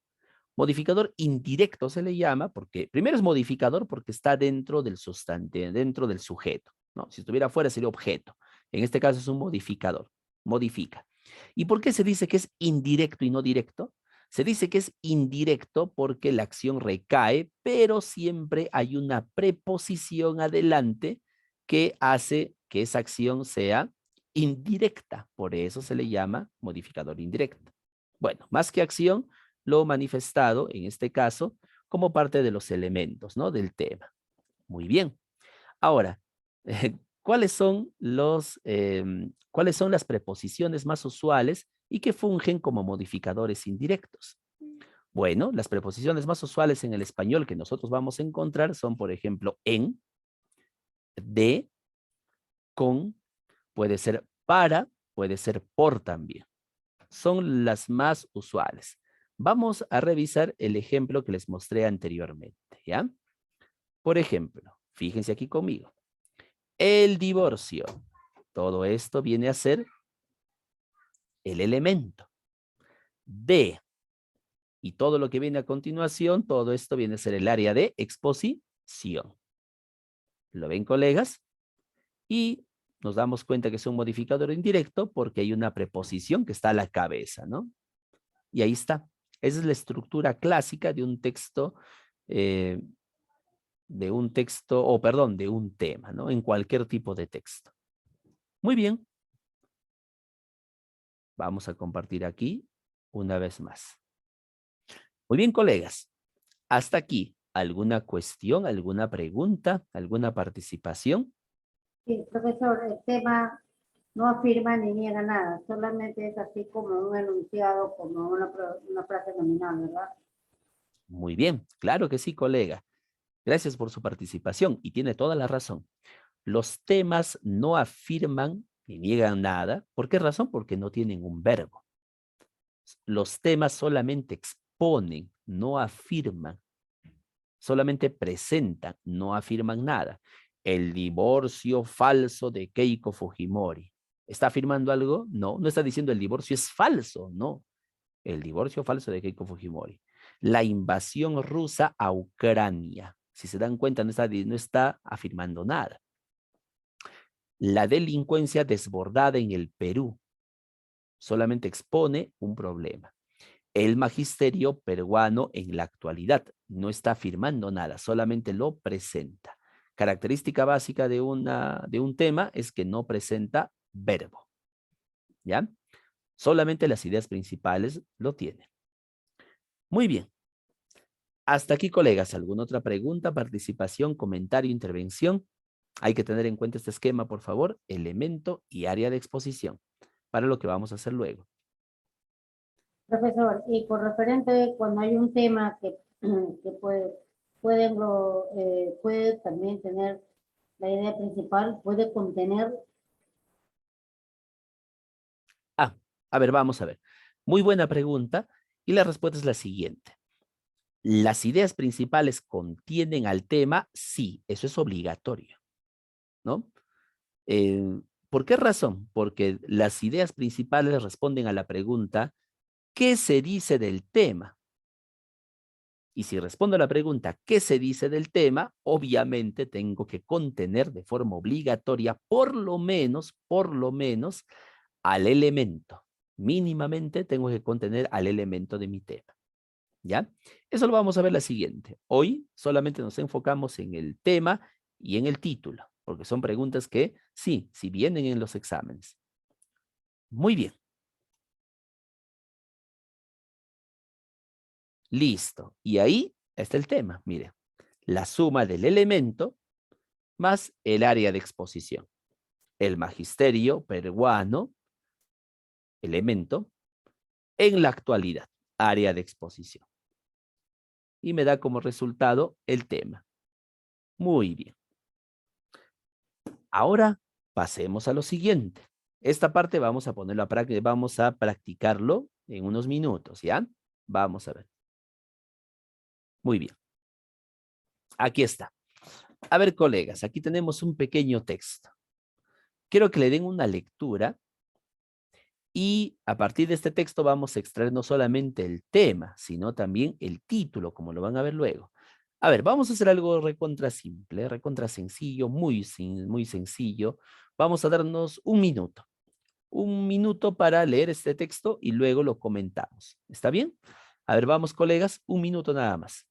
Modificador indirecto se le llama porque, primero es modificador porque está dentro del sustantivo, dentro del sujeto, ¿no? Si estuviera fuera sería objeto. En este caso es un modificador, modifica. ¿Y por qué se dice que es indirecto y no directo? Se dice que es indirecto porque la acción recae, pero siempre hay una preposición adelante que hace que esa acción sea indirecta. Por eso se le llama modificador indirecto. Bueno, más que acción, lo manifestado, en este caso, como parte de los elementos, ¿no? Del tema. Muy bien. Ahora, ¿cuáles son las preposiciones más usuales y que fungen como modificadores indirectos? Bueno, las preposiciones más usuales en el español que nosotros vamos a encontrar son, por ejemplo, en, de, con, puede ser para, puede ser por también. Son las más usuales. Vamos a revisar el ejemplo que les mostré anteriormente, ¿ya? Por ejemplo, fíjense aquí conmigo. El divorcio. Todo esto viene a ser el elemento. De. Y todo lo que viene a continuación, todo esto viene a ser el área de exposición. ¿Lo ven, colegas? Y nos damos cuenta que es un modificador indirecto porque hay una preposición que está a la cabeza, ¿no? Y ahí está. Esa es la estructura clásica de un texto, de un tema, ¿no? En cualquier tipo de texto. Muy bien. Vamos a compartir aquí una vez más. Muy bien, colegas. Hasta aquí. ¿Alguna cuestión, alguna pregunta, alguna participación? Sí, profesor, el tema no afirma ni niega nada, solamente es así como un enunciado, como una frase nominal, ¿verdad? Muy bien. Claro que sí, colega. Gracias por su participación y tiene toda la razón. Los temas no afirman ni niegan nada. ¿Por qué razón? Porque no tienen un verbo. Los temas solamente exponen, no afirman. Solamente presentan, no afirman nada. El divorcio falso de Keiko Fujimori. ¿Está afirmando algo? No, no está diciendo el divorcio es falso, no. El divorcio falso de Keiko Fujimori. La invasión rusa a Ucrania. Si se dan cuenta, no está afirmando nada. La delincuencia desbordada en el Perú solamente expone un problema. El magisterio peruano en la actualidad no está afirmando nada, solamente lo presenta. Característica básica de un tema es que no presenta verbo. ¿Ya? Solamente las ideas principales lo tienen. Muy bien. Hasta aquí, colegas. ¿Alguna otra pregunta, participación, comentario, intervención? Hay que tener en cuenta este esquema, por favor, elemento y área de exposición, para lo que vamos a hacer luego. Profesor, y por referente, cuando hay un tema que puede también tener la idea principal, puede contener. A ver, vamos a ver. Muy buena pregunta y la respuesta es la siguiente. ¿Las ideas principales contienen al tema? Sí, eso es obligatorio, ¿no? ¿Por qué razón? Porque las ideas principales responden a la pregunta, ¿qué se dice del tema? Y si respondo a la pregunta, ¿qué se dice del tema? Obviamente tengo que contener de forma obligatoria, por lo menos, al elemento. Mínimamente tengo que contener al elemento de mi tema. ¿Ya? Eso lo vamos a ver la siguiente. Hoy solamente nos enfocamos en el tema y en el título, porque son preguntas que sí vienen en los exámenes. Muy bien. Listo. Y ahí está el tema. Mire, la suma del elemento más el área de exposición. El magisterio peruano, elemento, en la actualidad, área de exposición. Y me da como resultado el tema. Muy bien. Ahora pasemos a lo siguiente. Esta parte vamos a ponerlo a práctica, vamos a practicarlo en unos minutos, ¿ya? Vamos a ver. Muy bien. Aquí está. A ver, colegas, aquí tenemos un pequeño texto. Quiero que le den una lectura y a partir de este texto vamos a extraer no solamente el tema, sino también el título, como lo van a ver luego. A ver, vamos a hacer algo recontra simple, recontra sencillo, muy sencillo. Vamos a darnos un minuto para leer este texto y luego lo comentamos. ¿Está bien? A ver, vamos, colegas, un minuto nada más.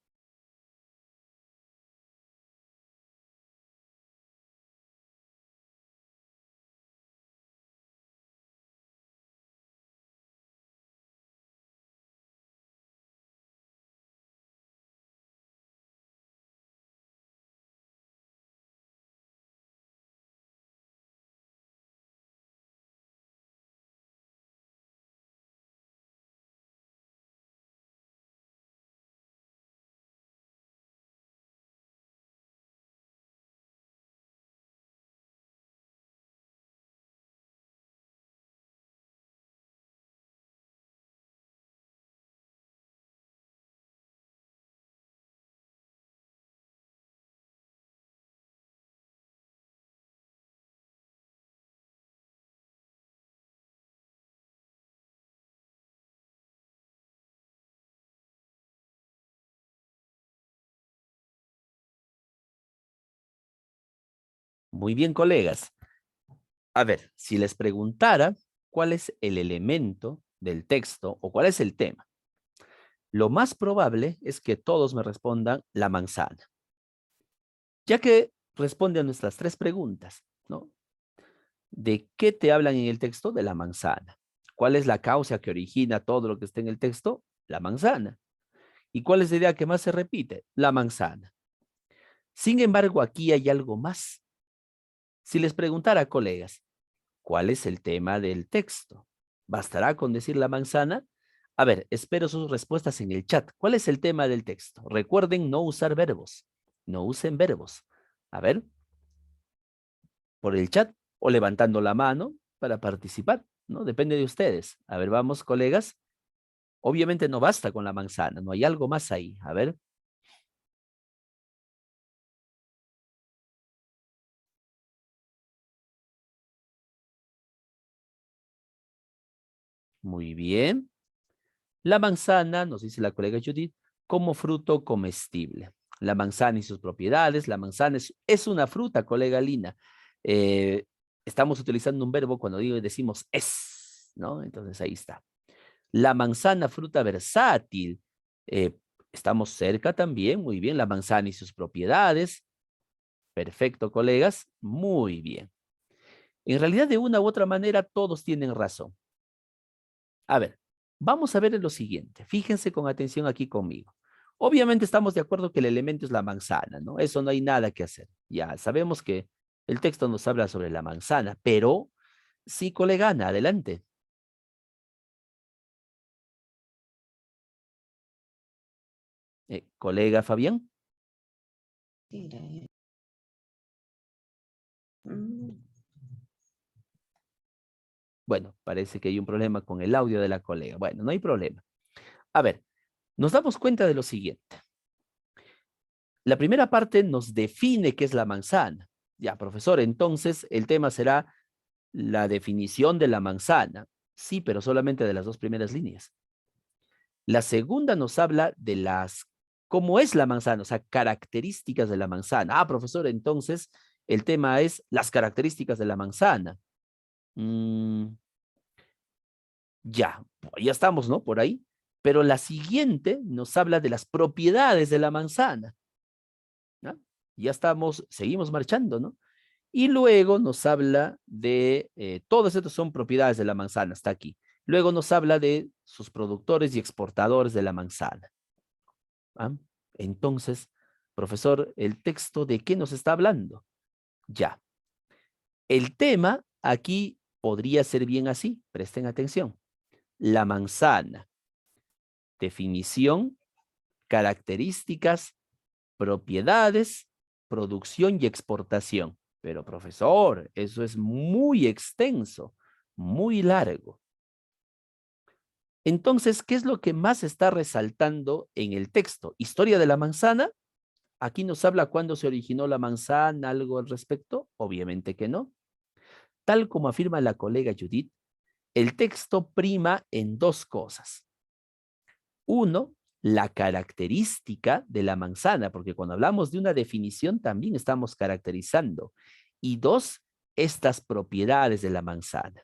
Muy bien, colegas. A ver, si les preguntara cuál es el elemento del texto o cuál es el tema, lo más probable es que todos me respondan la manzana, ya que responde a nuestras tres preguntas, ¿no? ¿De qué te hablan en el texto? De la manzana. ¿Cuál es la causa que origina todo lo que está en el texto? La manzana. ¿Y cuál es la idea que más se repite? La manzana. Sin embargo, aquí hay algo más. Si les preguntara, colegas, ¿cuál es el tema del texto? ¿Bastará con decir la manzana? A ver, espero sus respuestas en el chat. ¿Cuál es el tema del texto? Recuerden no usar verbos. No usen verbos. A ver, por el chat o levantando la mano para participar, ¿no? Depende de ustedes. A ver, vamos, colegas. Obviamente no basta con la manzana, no hay algo más ahí. A ver. Muy bien. La manzana, nos dice la colega Judith, como fruto comestible. La manzana y sus propiedades. La manzana es una fruta, colega Lina. Eh, Estamos utilizando un verbo cuando decimos es, ¿no? Entonces ahí está. La manzana, fruta versátil. Eh, Estamos cerca también, muy bien. La manzana y sus propiedades. Perfecto, colegas. Muy bien. En realidad, de una u otra manera, todos tienen razón. A ver, vamos a ver lo siguiente. Fíjense con atención aquí conmigo. Obviamente estamos de acuerdo que el elemento es la manzana, ¿no? Eso no hay nada que hacer. Ya sabemos que el texto nos habla sobre la manzana, pero sí, colega Ana, adelante. Colega Fabián. Bueno, parece que hay un problema con el audio de la colega. Bueno, no hay problema. A ver, nos damos cuenta de lo siguiente. La primera parte nos define qué es la manzana. Ya, profesor, entonces el tema será la definición de la manzana. Sí, pero solamente de las dos primeras líneas. La segunda nos habla de cómo es la manzana, o sea, características de la manzana. Ah, profesor, entonces el tema es las características de la manzana. Mm, Ya, ya estamos, ¿no? Por ahí. Pero la siguiente nos habla de las propiedades de la manzana, ¿no? Ya estamos, seguimos marchando, ¿no? Y luego nos habla de, todas estas son propiedades de la manzana, hasta aquí. Luego nos habla de sus productores y exportadores de la manzana. ¿Ah? Entonces, profesor, ¿el texto de qué nos está hablando? Ya. El tema aquí podría ser bien así, presten atención. La manzana, definición, características, propiedades, producción y exportación. Pero profesor, eso es muy extenso, muy largo. Entonces, ¿qué es lo que más está resaltando en el texto? ¿Historia de la manzana? ¿Aquí nos habla cuándo se originó la manzana, algo al respecto? Obviamente que no. Tal como afirma la colega Judith, el texto prima en dos cosas. Uno, la característica de la manzana, porque cuando hablamos de una definición también estamos caracterizando. Y dos, estas propiedades de la manzana.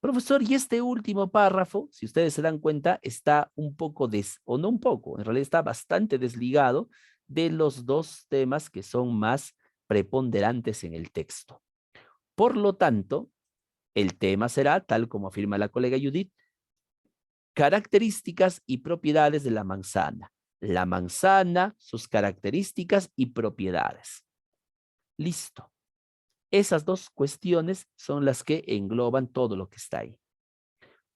Profesor, y este último párrafo, si ustedes se dan cuenta, está un poco, o no un poco, en realidad está bastante desligado de los dos temas que son más preponderantes en el texto. Por lo tanto, el tema será, tal como afirma la colega Judith, características y propiedades de la manzana. La manzana, sus características y propiedades. Listo. Esas dos cuestiones son las que engloban todo lo que está ahí.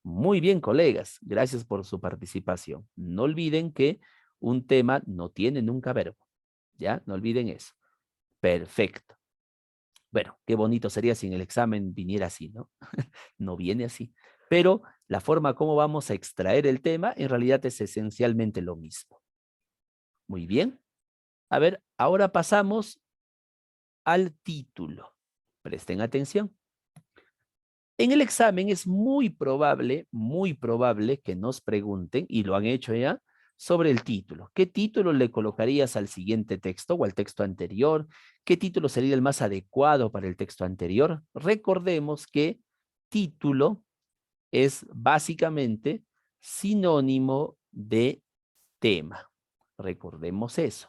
Muy bien, colegas. Gracias por su participación. No olviden que un tema no tiene nunca verbo. ¿Ya? No olviden eso. Perfecto. Bueno, qué bonito sería si en el examen viniera así, ¿no? No viene así. Pero la forma como vamos a extraer el tema en realidad es esencialmente lo mismo. Muy bien. A ver, ahora pasamos al título. Presten atención. En el examen es muy probable que nos pregunten, y lo han hecho ya, sobre el título. ¿Qué título le colocarías al siguiente texto o al texto anterior? ¿Qué título sería el más adecuado para el texto anterior? Recordemos que título es básicamente sinónimo de tema. Recordemos eso.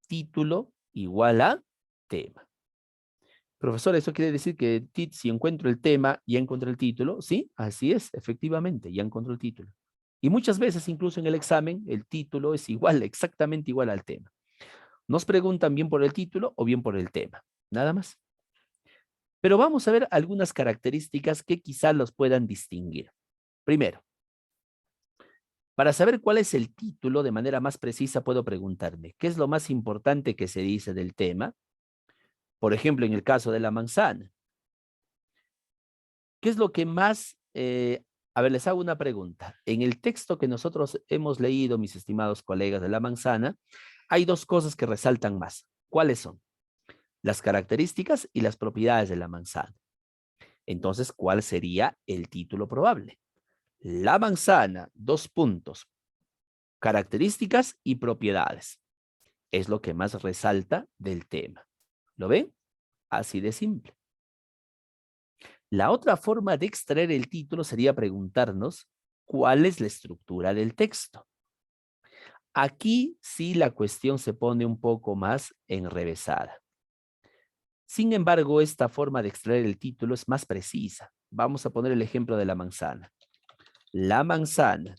Título igual a tema. Profesor, ¿eso quiere decir que si encuentro el tema, ya encontré el título? Sí, así es, efectivamente, ya encontré el título. Y muchas veces, incluso en el examen, el título es igual, exactamente igual al tema. Nos preguntan bien por el título o bien por el tema, nada más. Pero vamos a ver algunas características que quizás los puedan distinguir. Primero, para saber cuál es el título de manera más precisa, puedo preguntarme, ¿qué es lo más importante que se dice del tema? Por ejemplo, en el caso de la manzana. ¿Qué es lo que más... a ver, les hago una pregunta. En el texto que nosotros hemos leído, mis estimados colegas de la manzana, hay dos cosas que resaltan más. ¿Cuáles son? Las características y las propiedades de la manzana. Entonces, ¿cuál sería el título probable? La manzana, dos puntos, características y propiedades. Es lo que más resalta del tema. ¿Lo ven? Así de simple. La otra forma de extraer el título sería preguntarnos cuál es la estructura del texto. Aquí sí la cuestión se pone un poco más enrevesada. Sin embargo, esta forma de extraer el título es más precisa. Vamos a poner el ejemplo de la manzana. La manzana.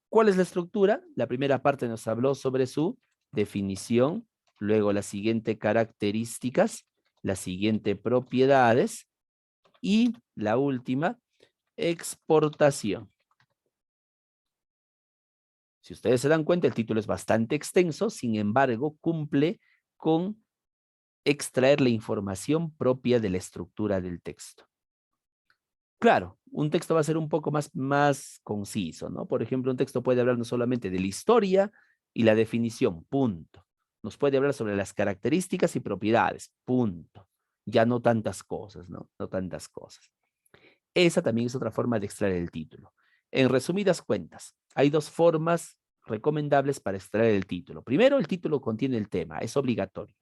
¿Cuál es la estructura? La primera parte nos habló sobre su definición, luego la siguiente características, la siguiente propiedades y la última exportación. Si ustedes se dan cuenta, el título es bastante extenso, sin embargo, cumple con extraer la información propia de la estructura del texto. Claro, un texto va a ser un poco más conciso, ¿no? Por ejemplo, un texto puede hablarnos solamente de la historia y la definición, punto. Nos puede hablar sobre las características y propiedades, punto. Ya no tantas cosas, ¿no? No tantas cosas. Esa también es otra forma de extraer el título. En resumidas cuentas, hay dos formas recomendables para extraer el título. Primero, el título contiene el tema, es obligatorio.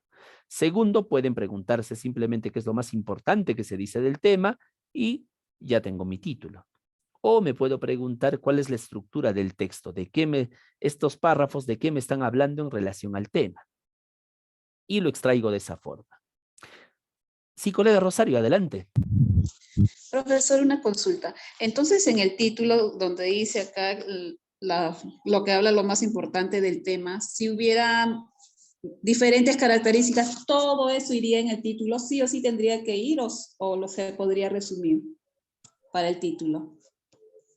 Segundo, pueden preguntarse simplemente qué es lo más importante que se dice del tema y ya tengo mi título. O me puedo preguntar cuál es la estructura del texto, estos párrafos, de qué me están hablando en relación al tema. Y lo extraigo de esa forma. Sí, colega Rosario, adelante. Profesor, una consulta. Entonces, en el título donde dice acá lo que habla lo más importante del tema, si hubiera diferentes características, todo eso iría en el título, sí o sí tendría que ir o lo se podría resumir para el título.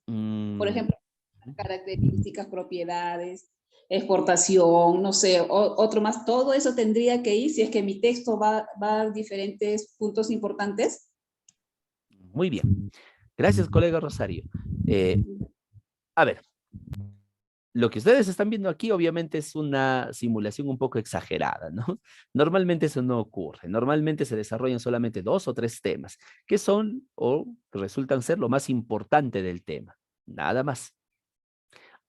Por ejemplo, características, propiedades, exportación, no sé, otro más, todo eso tendría que ir si es que mi texto va a diferentes puntos importantes. Muy bien. Gracias, colega Rosario. A ver, lo que ustedes están viendo aquí obviamente es una simulación un poco exagerada, ¿no? Normalmente eso no ocurre. Normalmente se desarrollan solamente 2 o 3 temas, que son o resultan ser lo más importante del tema. Nada más.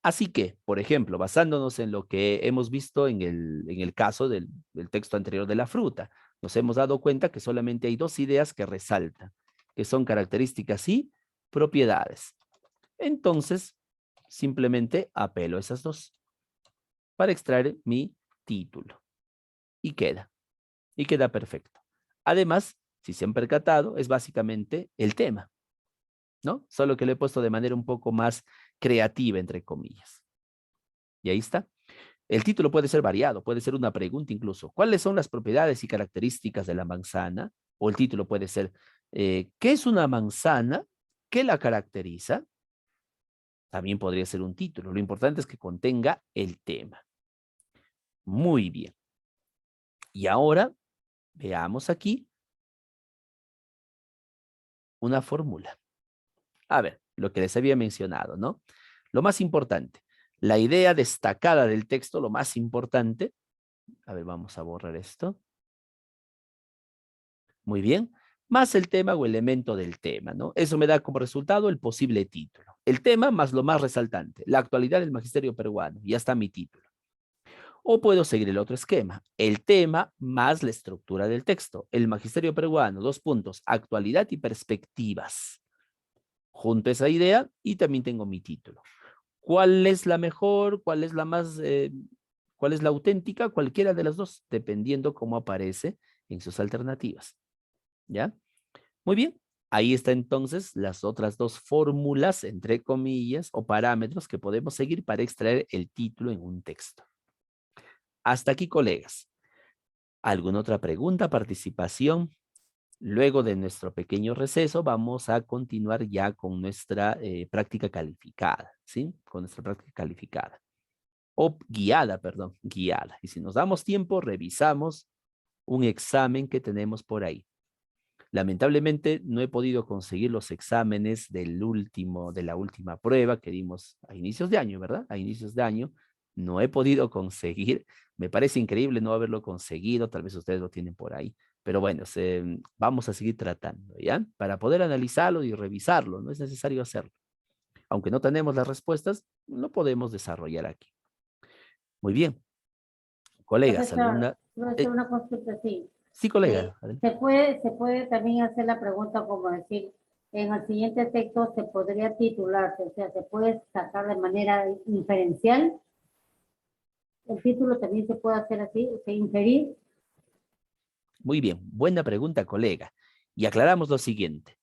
Así que, por ejemplo, basándonos en lo que hemos visto en el caso del texto anterior de la fruta, nos hemos dado cuenta que solamente hay 2 ideas que resaltan, que son características y propiedades. Entonces, simplemente apelo a esas 2 para extraer mi título. Y queda perfecto. Además, si se han percatado, es básicamente el tema, ¿no? Solo que lo he puesto de manera un poco más creativa, entre comillas. Y ahí está. El título puede ser variado, puede ser una pregunta incluso. ¿Cuáles son las propiedades y características de la manzana? O el título puede ser, ¿qué es una manzana? ¿Qué la caracteriza? También podría ser un título. Lo importante es que contenga el tema. Muy bien. Y ahora veamos aquí una fórmula. A ver, lo que les había mencionado, ¿no? Lo más importante, la idea destacada del texto, lo más importante. A ver, vamos a borrar esto. Muy bien. Más el tema o elemento del tema, ¿no? Eso me da como resultado el posible título. El tema más lo más resaltante, la actualidad del magisterio peruano. Ya está mi título. O puedo seguir el otro esquema, el tema más la estructura del texto, el magisterio peruano, 2 puntos, actualidad y perspectivas. Junto a esa idea y también tengo mi título. ¿Cuál es la mejor? ¿Cuál es la más, cuál es la auténtica? Cualquiera de las 2, dependiendo cómo aparece en sus alternativas. ¿Ya? Muy bien. Ahí está entonces las otras 2 fórmulas, entre comillas, o parámetros que podemos seguir para extraer el título en un texto. Hasta aquí, colegas. ¿Alguna otra pregunta, participación? Luego de nuestro pequeño receso, vamos a continuar ya con nuestra práctica calificada, ¿sí? Con nuestra práctica calificada. O guiada, perdón, guiada. Y si nos damos tiempo, revisamos un examen que tenemos por ahí. Lamentablemente, no he podido conseguir los exámenes de la última prueba que dimos a inicios de año, ¿verdad? A inicios de año. No he podido conseguir. Me parece increíble no haberlo conseguido. Tal vez ustedes lo tienen por ahí. Pero bueno, vamos a seguir tratando, ¿ya? Para poder analizarlo y revisarlo, no es necesario hacerlo. Aunque no tenemos las respuestas, lo podemos desarrollar aquí. Muy bien. Colegas, Profesor, ¿alguna? voy a hacer una consulta así. Sí, colega. Se puede también hacer la pregunta como decir, en el siguiente texto se podría titular, o sea, se puede sacar de manera inferencial. El título también se puede hacer así, o sea, inferir. Muy bien, buena pregunta, colega. Y aclaramos lo siguiente.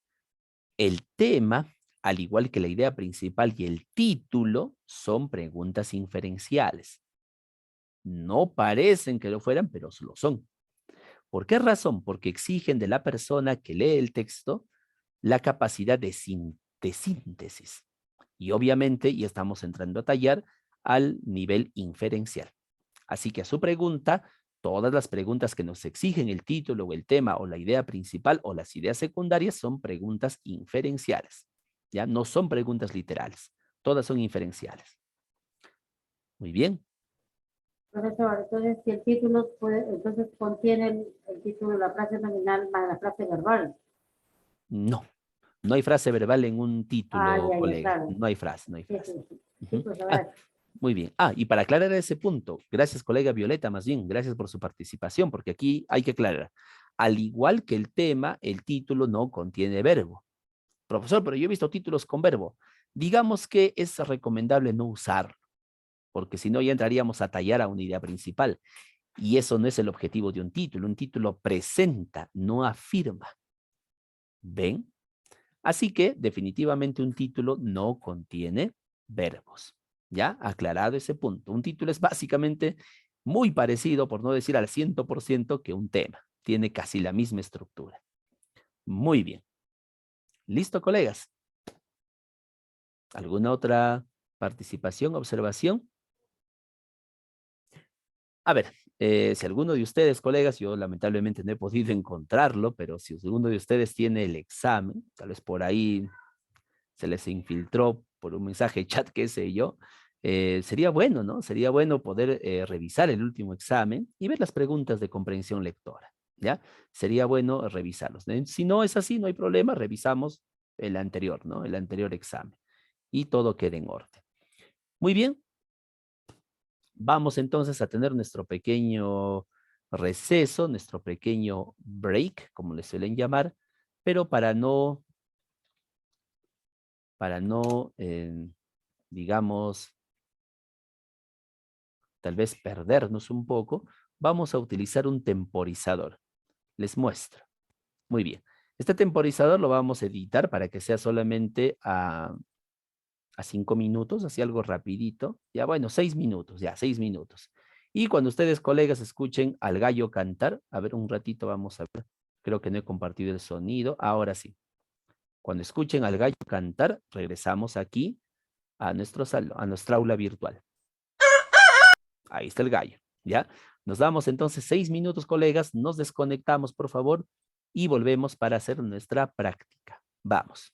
El tema, al igual que la idea principal y el título, son preguntas inferenciales. No parecen que lo fueran, pero lo son. ¿Por qué razón? Porque exigen de la persona que lee el texto la capacidad de síntesis. Y obviamente, y estamos entrando a tallar al nivel inferencial. Así que a su pregunta, todas las preguntas que nos exigen el título o el tema o la idea principal o las ideas secundarias son preguntas inferenciales. ¿Ya? No son preguntas literales. Todas son inferenciales. Muy bien. Profesor, entonces si el título puede, entonces contiene el título, la frase nominal más la frase verbal. No. No hay frase verbal en un título, Ya, colega. claro. No hay frase, no hay Sí, frase. sí, sí. Sí, pues, Ah, muy bien. Y para aclarar ese punto, gracias, colega Violeta, más bien, gracias por su participación, porque aquí hay que aclarar. Al igual que el tema, el título no contiene verbo. Profesor, pero yo he visto títulos con verbo. Digamos que es recomendable no usarlo, porque si no ya entraríamos a tallar a una idea principal. Y eso no es el objetivo de un título. Un título presenta, no afirma. ¿Ven? Así que definitivamente un título no contiene verbos. ¿Ya? Aclarado ese punto. Un título es básicamente muy parecido, por no decir al 100% que un tema. Tiene casi la misma estructura. Muy bien. ¿Listo, colegas? ¿Alguna otra participación, observación? A ver, si alguno de ustedes, colegas, yo lamentablemente no he podido encontrarlo, pero si alguno de ustedes tiene el examen, tal vez por ahí se les infiltró por un mensaje chat, qué sé yo, sería bueno, ¿no? Sería bueno poder revisar el último examen y ver las preguntas de comprensión lectora, ¿ya? Sería bueno revisarlos. Si no es así, no hay problema, revisamos el anterior, ¿no? El anterior examen y todo queda en orden. Muy bien, vamos entonces a tener nuestro pequeño receso, nuestro pequeño break, como le suelen llamar, pero para no, digamos, tal vez perdernos un poco, vamos a utilizar un temporizador. Les muestro. Muy bien. Este temporizador lo vamos a editar para que sea solamente a 5 minutos, así algo rapidito. Ya bueno, 6 minutos, ya 6 minutos. Y cuando ustedes, colegas, escuchen al gallo cantar, a ver, un ratito vamos a ver. Creo que no he compartido el sonido. Ahora sí. Cuando escuchen al gallo cantar, regresamos aquí a nuestro salón, a nuestra aula virtual. Ahí está el gallo, ¿ya? Nos damos entonces 6 minutos, colegas. Nos desconectamos, por favor, y volvemos para hacer nuestra práctica. Vamos.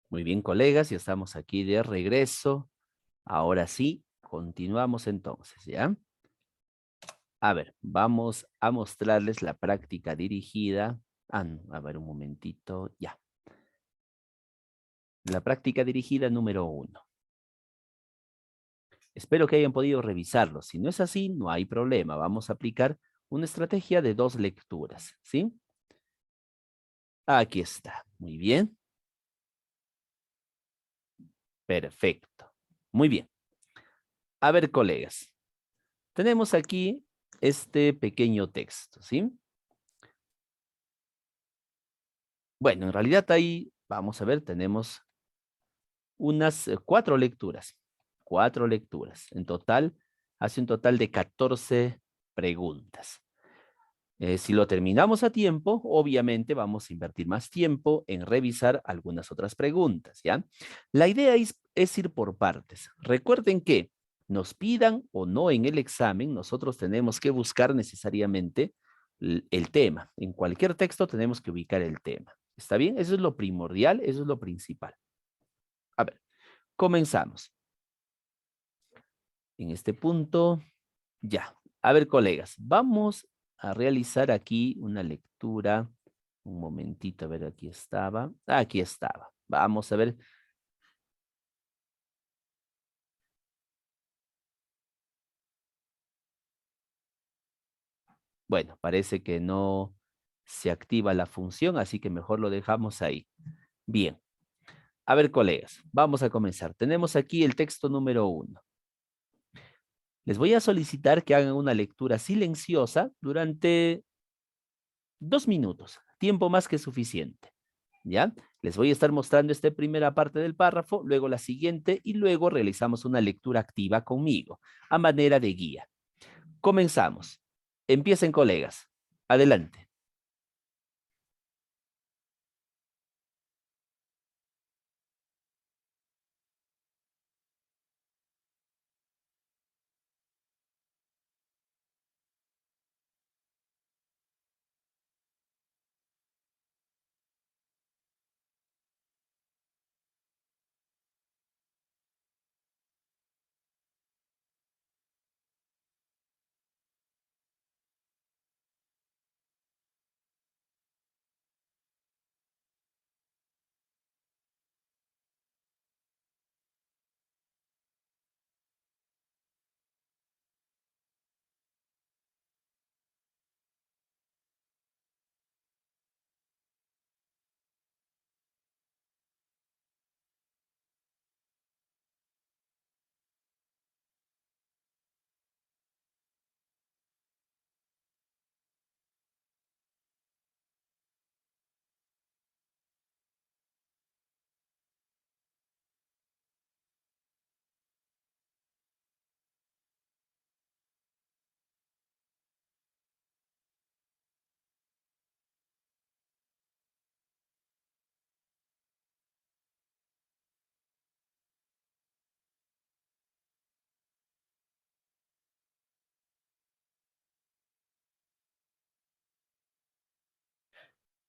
Muy bien, colegas, ya estamos aquí de regreso. Ahora sí, continuamos entonces, ¿ya? A ver, vamos a mostrarles la práctica dirigida. Ah, no, a ver, un momentito, ya. La práctica dirigida número 1. Espero que hayan podido revisarlo. Si no es así, no hay problema. Vamos a aplicar una estrategia de 2 lecturas, ¿sí? Aquí está. Muy bien. Perfecto. Muy bien. A ver, colegas. Tenemos aquí este pequeño texto, ¿sí? Bueno, en realidad ahí, vamos a ver, tenemos unas 4 lecturas. 4 lecturas. En total, hace un total de 14 preguntas. Si lo terminamos a tiempo, obviamente vamos a invertir más tiempo en revisar algunas otras preguntas, ¿ya? La idea es ir por partes. Recuerden que nos pidan o no en el examen, nosotros tenemos que buscar necesariamente el tema. En cualquier texto tenemos que ubicar el tema. ¿Está bien? Eso es lo primordial, eso es lo principal. A ver, comenzamos. En este punto, ya. A ver, colegas, vamos a realizar aquí una lectura. Un momentito, a ver, aquí estaba. Aquí estaba. Vamos a ver. Bueno, parece que no se activa la función, así que mejor lo dejamos ahí. Bien. A ver, colegas, vamos a comenzar. Tenemos aquí el texto número 1. Les voy a solicitar que hagan una lectura silenciosa durante 2 minutos, tiempo más que suficiente. ¿Ya? Les voy a estar mostrando esta primera parte del párrafo, luego la siguiente y luego realizamos una lectura activa conmigo, a manera de guía. Comenzamos. Empiecen, colegas. Adelante.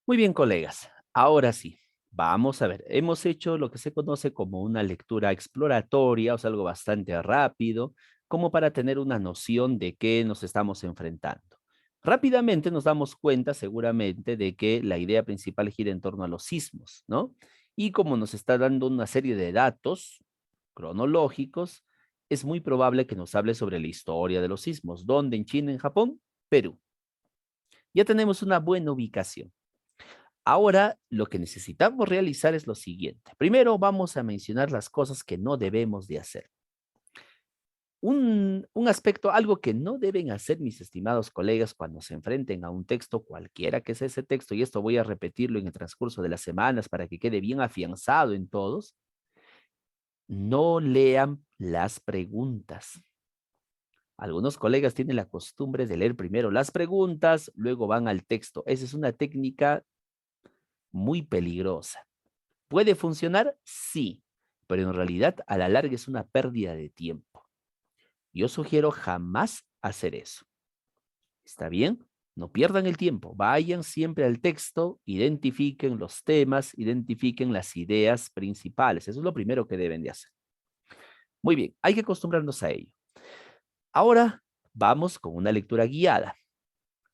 Muy bien, colegas. Ahora sí, vamos a ver. Hemos hecho lo que se conoce como una lectura exploratoria, o sea, algo bastante rápido, como para tener una noción de qué nos estamos enfrentando. Rápidamente nos damos cuenta seguramente de que la idea principal gira en torno a los sismos, ¿no? Y como nos está dando una serie de datos cronológicos, es muy probable que nos hable sobre la historia de los sismos. ¿Dónde? ¿En China, en Japón? Perú. Ya tenemos una buena ubicación. Ahora, lo que necesitamos realizar es lo siguiente. Primero, vamos a mencionar las cosas que no debemos de hacer. Un aspecto, algo que no deben hacer mis estimados colegas cuando se enfrenten a un texto, cualquiera que sea ese texto, y esto voy a repetirlo en el transcurso de las semanas para que quede bien afianzado en todos, no lean las preguntas. Algunos colegas tienen la costumbre de leer primero las preguntas, luego van al texto. Esa es una técnica muy peligrosa. ¿Puede funcionar? Sí, pero en realidad a la larga es una pérdida de tiempo. Yo sugiero jamás hacer eso. ¿Está bien? No pierdan el tiempo, vayan siempre al texto, identifiquen los temas, identifiquen las ideas principales. Eso es lo primero que deben de hacer. Muy bien, hay que acostumbrarnos a ello. Ahora vamos con una lectura guiada.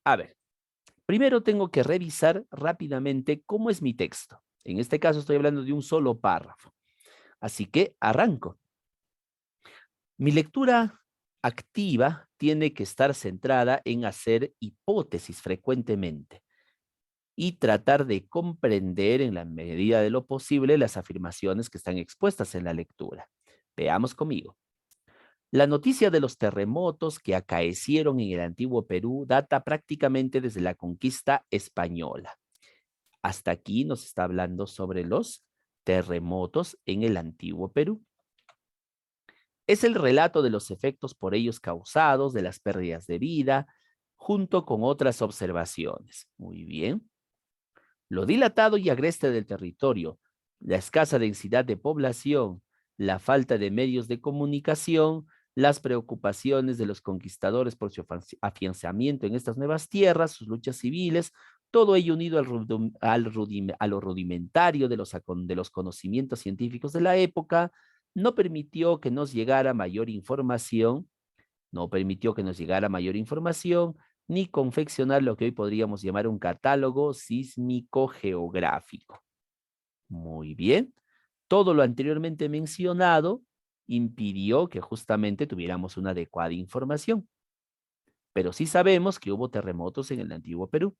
A ver, primero tengo que revisar rápidamente cómo es mi texto. En este caso estoy hablando de un solo párrafo. Así que arranco. Mi lectura activa tiene que estar centrada en hacer hipótesis frecuentemente y tratar de comprender en la medida de lo posible las afirmaciones que están expuestas en la lectura. Veamos conmigo. La noticia de los terremotos que acaecieron en el antiguo Perú data prácticamente desde la conquista española. Hasta aquí nos está hablando sobre los terremotos en el antiguo Perú. Es el relato de los efectos por ellos causados, de las pérdidas de vida, junto con otras observaciones. Muy bien. Lo dilatado y agreste del territorio, la escasa densidad de población, la falta de medios de comunicación, las preocupaciones de los conquistadores por su afianzamiento en estas nuevas tierras, sus luchas civiles, todo ello unido a lo rudimentario de los conocimientos científicos de la época, no permitió que nos llegara mayor información, ni confeccionar lo que hoy podríamos llamar un catálogo sísmico geográfico. Muy bien. Todo lo anteriormente mencionado impidió que justamente tuviéramos una adecuada información. Pero sí sabemos que hubo terremotos en el antiguo Perú.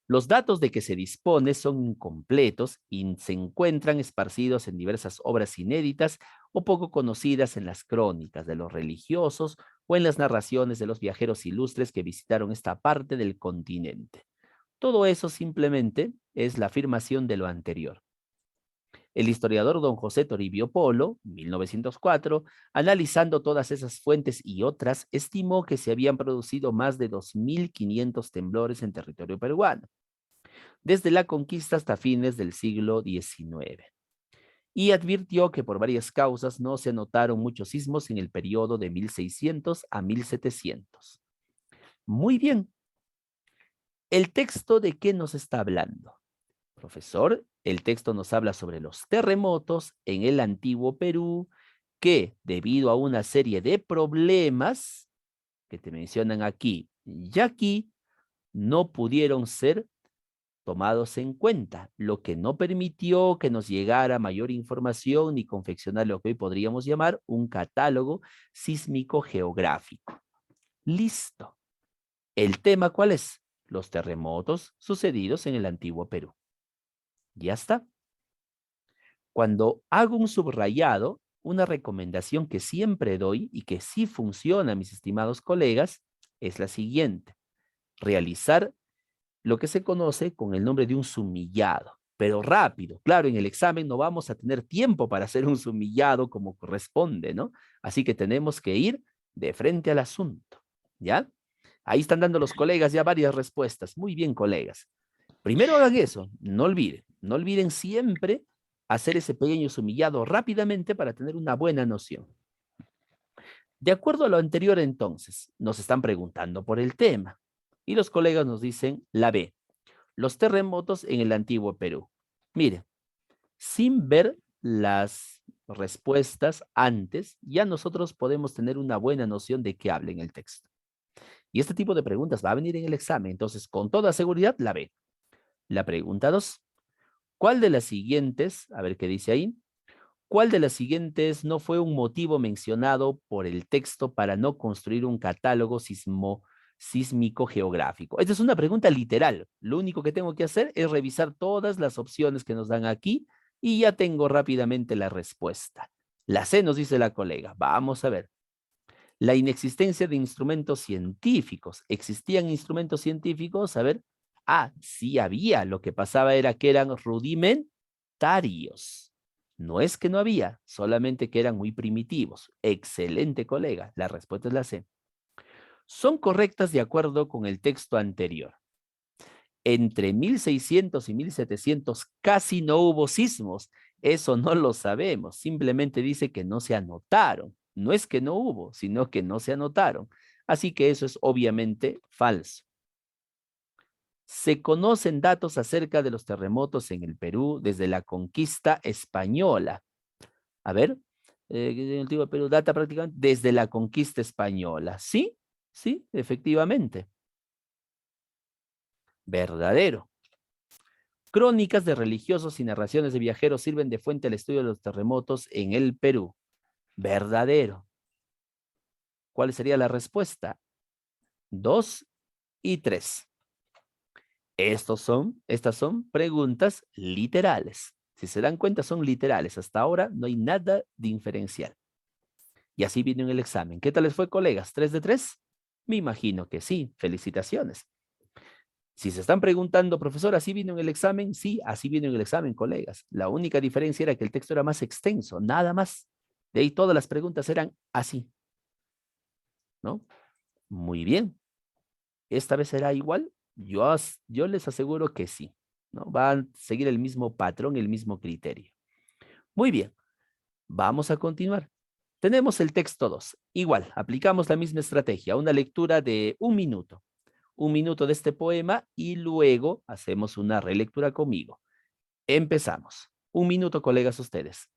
Los datos de que se dispone son incompletos y se encuentran esparcidos en diversas obras inéditas o poco conocidas en las crónicas de los religiosos o en las narraciones de los viajeros ilustres que visitaron esta parte del continente. Todo eso simplemente es la afirmación de lo anterior. El historiador don José Toribio Polo, 1904, analizando todas esas fuentes y otras, estimó que se habían producido más de 2.500 temblores en territorio peruano, desde la conquista hasta fines del siglo XIX. Y advirtió que por varias causas no se notaron muchos sismos en el periodo de 1600 a 1700. Muy bien. ¿El texto de qué nos está hablando? Profesor, el texto nos habla sobre los terremotos en el antiguo Perú que, debido a una serie de problemas que te mencionan aquí y aquí, no pudieron ser tomados en cuenta, lo que no permitió que nos llegara mayor información ni confeccionar lo que hoy podríamos llamar un catálogo sísmico geográfico. Listo. ¿El tema cuál es? Los terremotos sucedidos en el antiguo Perú. Ya está. Cuando hago un subrayado, una recomendación que siempre doy y que sí funciona, mis estimados colegas, es la siguiente. Realizar lo que se conoce con el nombre de un sumillado, pero rápido. Claro, en el examen no vamos a tener tiempo para hacer un sumillado como corresponde, ¿no? Así que tenemos que ir de frente al asunto, ¿ya? Ahí están dando los colegas ya varias respuestas. Muy bien, colegas. Primero hagan eso, no olviden siempre hacer ese pequeño sumillado rápidamente para tener una buena noción. De acuerdo a lo anterior entonces, nos están preguntando por el tema y los colegas nos dicen la B, los terremotos en el antiguo Perú. Mire, sin ver las respuestas antes, ya nosotros podemos tener una buena noción de qué habla en el texto. Y este tipo de preguntas va a venir en el examen, entonces con toda seguridad la B. La pregunta 2. ¿Cuál de las siguientes, a ver qué dice ahí, cuál de las siguientes no fue un motivo mencionado por el texto para no construir un catálogo sísmico geográfico? Esta es una pregunta literal. Lo único que tengo que hacer es revisar todas las opciones que nos dan aquí y ya tengo rápidamente la respuesta. La C nos dice la colega. Vamos a ver. La inexistencia de instrumentos científicos. ¿Existían instrumentos científicos? A ver. Ah, sí había. Lo que pasaba era que eran rudimentarios. No es que no había, solamente que eran muy primitivos. Excelente, colega. La respuesta es la C. Son correctas de acuerdo con el texto anterior. Entre 1600 y 1700 casi no hubo sismos. Eso no lo sabemos. Simplemente dice que no se anotaron. No es que no hubo, sino que no se anotaron. Así que eso es obviamente falso. Se conocen datos acerca de los terremotos en el Perú desde la conquista española. A ver, en el antiguo Perú data prácticamente desde la conquista española. Sí, sí, efectivamente. Verdadero. Crónicas de religiosos y narraciones de viajeros sirven de fuente al estudio de los terremotos en el Perú. Verdadero. ¿Cuál sería la respuesta? 2 y 3. Estas son preguntas literales. Si se dan cuenta, son literales. Hasta ahora no hay nada de inferencial. Y así vino en el examen. ¿Qué tal les fue, colegas? ¿3 de 3? Me imagino que sí. Felicitaciones. Si se están preguntando, profesor, ¿así vino en el examen? Sí, así vino en el examen, colegas. La única diferencia era que el texto era más extenso, nada más. De ahí todas las preguntas eran así, ¿no? Muy bien. ¿Esta vez será igual? Yo les aseguro que sí, ¿no? Van a seguir el mismo patrón, el mismo criterio. Muy bien, vamos a continuar. Tenemos el texto 2. Igual, aplicamos la misma estrategia, una lectura de 1 minuto. 1 minuto de este poema y luego hacemos una relectura conmigo. Empezamos. 1 minuto, colegas, ustedes.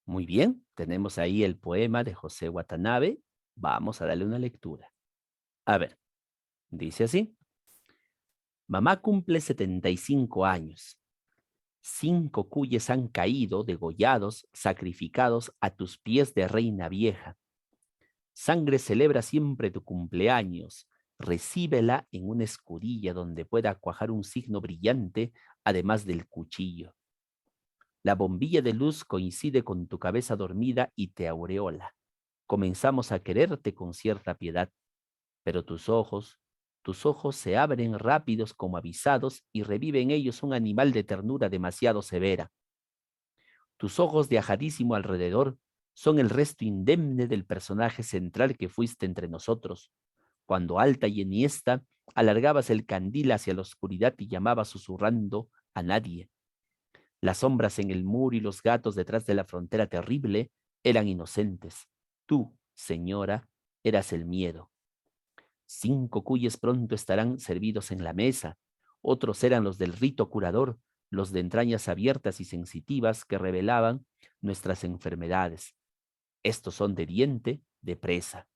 Muy bien, tenemos ahí el poema de José Watanabe. Vamos a darle una lectura. A ver, dice así. Mamá cumple 75 años. 5 cuyes han caído, degollados, sacrificados a tus pies de reina vieja. Sangre celebra siempre tu cumpleaños. Recíbela en una escudilla donde pueda cuajar un signo brillante, además del cuchillo. La bombilla de luz coincide con tu cabeza dormida y te aureola. Comenzamos a quererte con cierta piedad, pero tus ojos se abren rápidos como avisados y revive en ellos un animal de ternura demasiado severa. Tus ojos de ajadísimo alrededor son el resto indemne del personaje central que fuiste entre nosotros, cuando alta y enhiesta alargabas el candil hacia la oscuridad y llamabas susurrando a nadie. Las sombras en el muro y los gatos detrás de la frontera terrible eran inocentes. Tú, señora, eras el miedo. 5 cuyes pronto estarán servidos en la mesa. Otros eran los del rito curador, los de entrañas abiertas y sensitivas que revelaban nuestras enfermedades. Estos son de diente, de presa.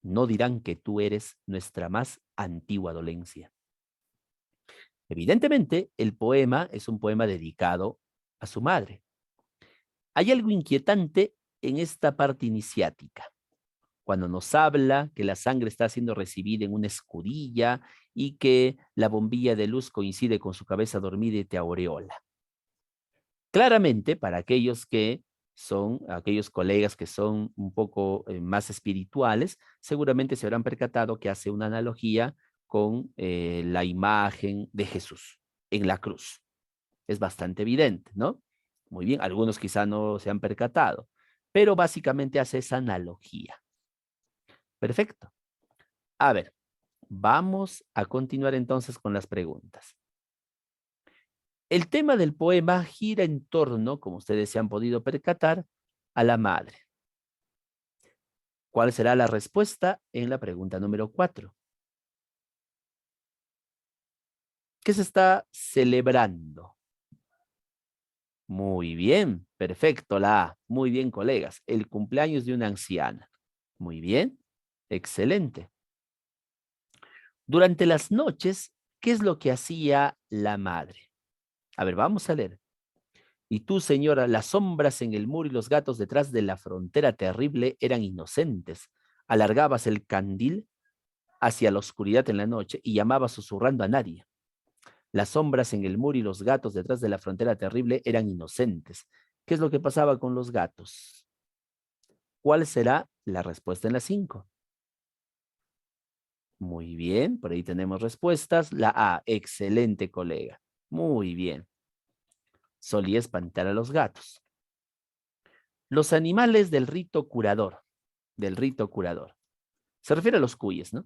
No dirán que tú eres nuestra más antigua dolencia. Evidentemente, el poema es un poema dedicado a su madre. Hay algo inquietante en esta parte iniciática, cuando nos habla que la sangre está siendo recibida en una escudilla y que la bombilla de luz coincide con su cabeza dormida y te aureola. Claramente, para aquellos colegas que son un poco más espirituales, seguramente se habrán percatado que hace una analogía con la imagen de Jesús en la cruz. Es bastante evidente, ¿no? Muy bien, algunos quizá no se han percatado, pero básicamente hace esa analogía. Perfecto. A ver, vamos a continuar entonces con las preguntas. El tema del poema gira en torno, como ustedes se han podido percatar, a la madre. ¿Cuál será la respuesta en la pregunta número 4? ¿Qué se está celebrando? Muy bien, perfecto, la A. Muy bien, colegas. El cumpleaños de una anciana. Muy bien, excelente. Durante las noches, ¿qué es lo que hacía la madre? A ver, vamos a leer. Y tú, señora, las sombras en el muro y los gatos detrás de la frontera terrible eran inocentes. Alargabas el candil hacia la oscuridad en la noche y llamabas susurrando a nadie. Las sombras en el muro y los gatos detrás de la frontera terrible eran inocentes. ¿Qué es lo que pasaba con los gatos? ¿Cuál será la respuesta en la 5? Muy bien, por ahí tenemos respuestas. La A, excelente colega. Muy bien. Solía espantar a los gatos. Los animales del rito curador. Se refiere a los cuyes, ¿no?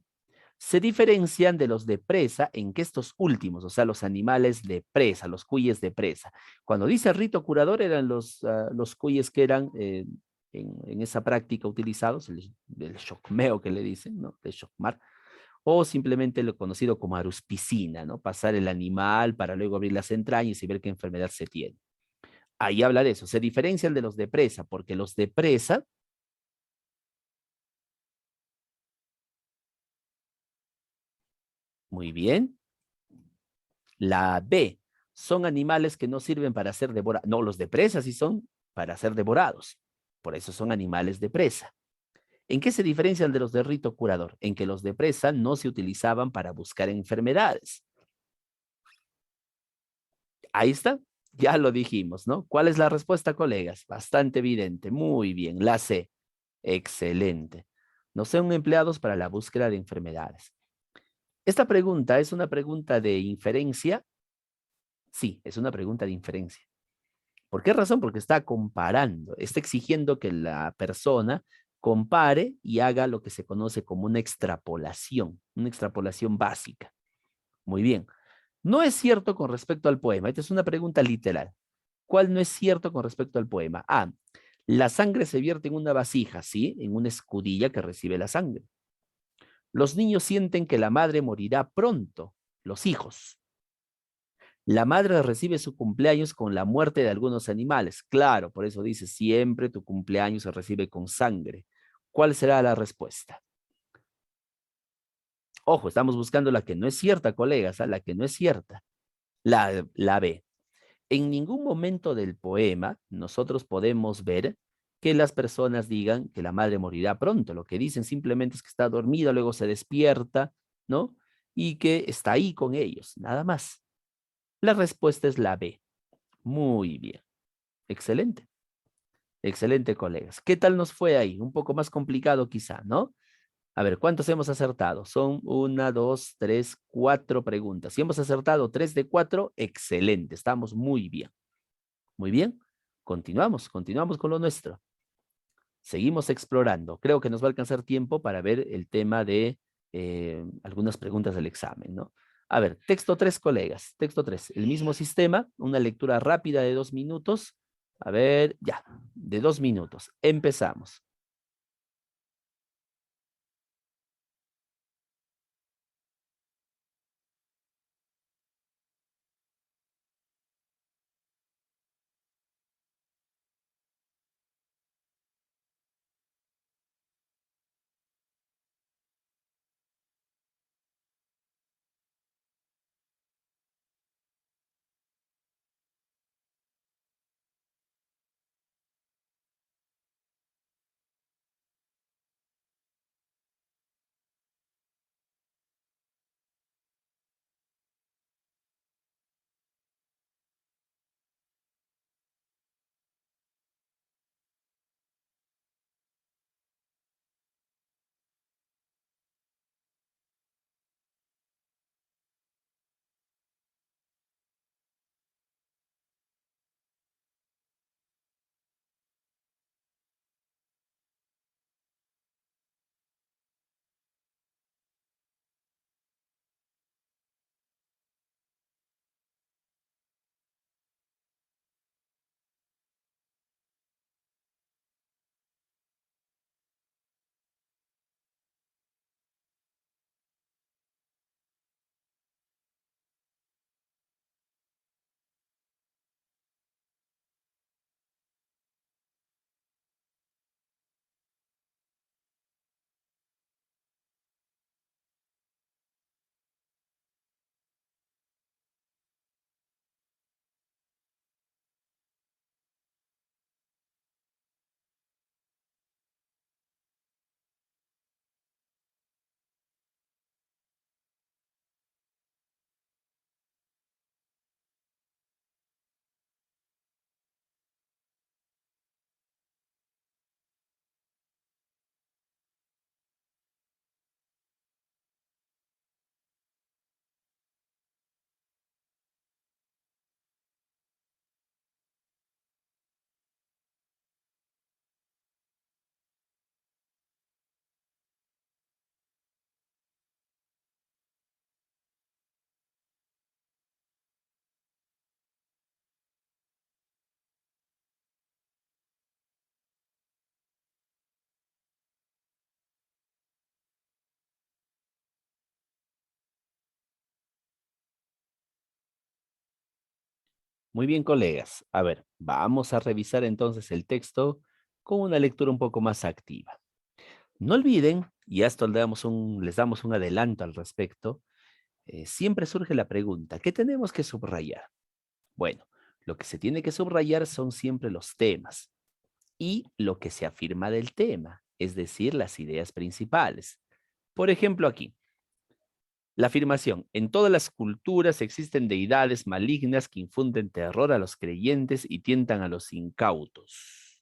Se diferencian de los de presa en que estos últimos, o sea, los animales de presa, los cuyes de presa. Cuando dice rito curador, eran los cuyes que eran en esa práctica utilizados, el chocmeo que le dicen, ¿no? El chocmar, o simplemente lo conocido como aruspicina, ¿no? Pasar el animal para luego abrir las entrañas y ver qué enfermedad se tiene. Ahí habla de eso, se diferencian de los de presa, porque los de presa, muy bien, la B, son animales que no sirven para ser devorados. No, los de presa sí son para ser devorados. Por eso son animales de presa. ¿En qué se diferencian de los de rito curador? En que los de presa no se utilizaban para buscar enfermedades. Ahí está, ya lo dijimos, ¿no? ¿Cuál es la respuesta, colegas? Bastante evidente, muy bien, la C. Excelente. No son empleados para la búsqueda de enfermedades. Esta pregunta es una pregunta de inferencia. Sí, es una pregunta de inferencia. ¿Por qué razón? Porque está comparando, está exigiendo que la persona compare y haga lo que se conoce como una extrapolación básica. Muy bien. No es cierto con respecto al poema. Esta es una pregunta literal. ¿Cuál no es cierto con respecto al poema? A, la sangre se vierte en una vasija, ¿sí? En una escudilla que recibe la sangre. Los niños sienten que la madre morirá pronto, los hijos. La madre recibe su cumpleaños con la muerte de algunos animales. Claro, por eso dice, siempre tu cumpleaños se recibe con sangre. ¿Cuál será la respuesta? Ojo, estamos buscando la que no es cierta, colegas, ¿ah? La que no es cierta. La B. En ningún momento del poema nosotros podemos ver que las personas digan que la madre morirá pronto. Lo que dicen simplemente es que está dormida, luego se despierta, ¿no? Y que está ahí con ellos, nada más. La respuesta es la B. Muy bien. Excelente. Excelente, colegas. ¿Qué tal nos fue ahí? Un poco más complicado quizá, ¿no? A ver, ¿cuántos hemos acertado? Son una, dos, tres, cuatro preguntas. Si hemos acertado 3 de 4, excelente. Estamos muy bien. Muy bien. Continuamos con lo nuestro. Seguimos explorando. Creo que nos va a alcanzar tiempo para ver el tema de algunas preguntas del examen, ¿no? A ver, texto 3, colegas. Texto 3, el mismo sistema, una lectura rápida de 2 minutos. A ver, ya, de 2 minutos. Empezamos. Muy bien, colegas. A ver, vamos a revisar entonces el texto con una lectura un poco más activa. No olviden, y a esto les damos un adelanto al respecto, siempre surge la pregunta, ¿qué tenemos que subrayar? Bueno, lo que se tiene que subrayar son siempre los temas y lo que se afirma del tema, es decir, las ideas principales. Por ejemplo, aquí, la afirmación, en todas las culturas existen deidades malignas que infunden terror a los creyentes y tientan a los incautos.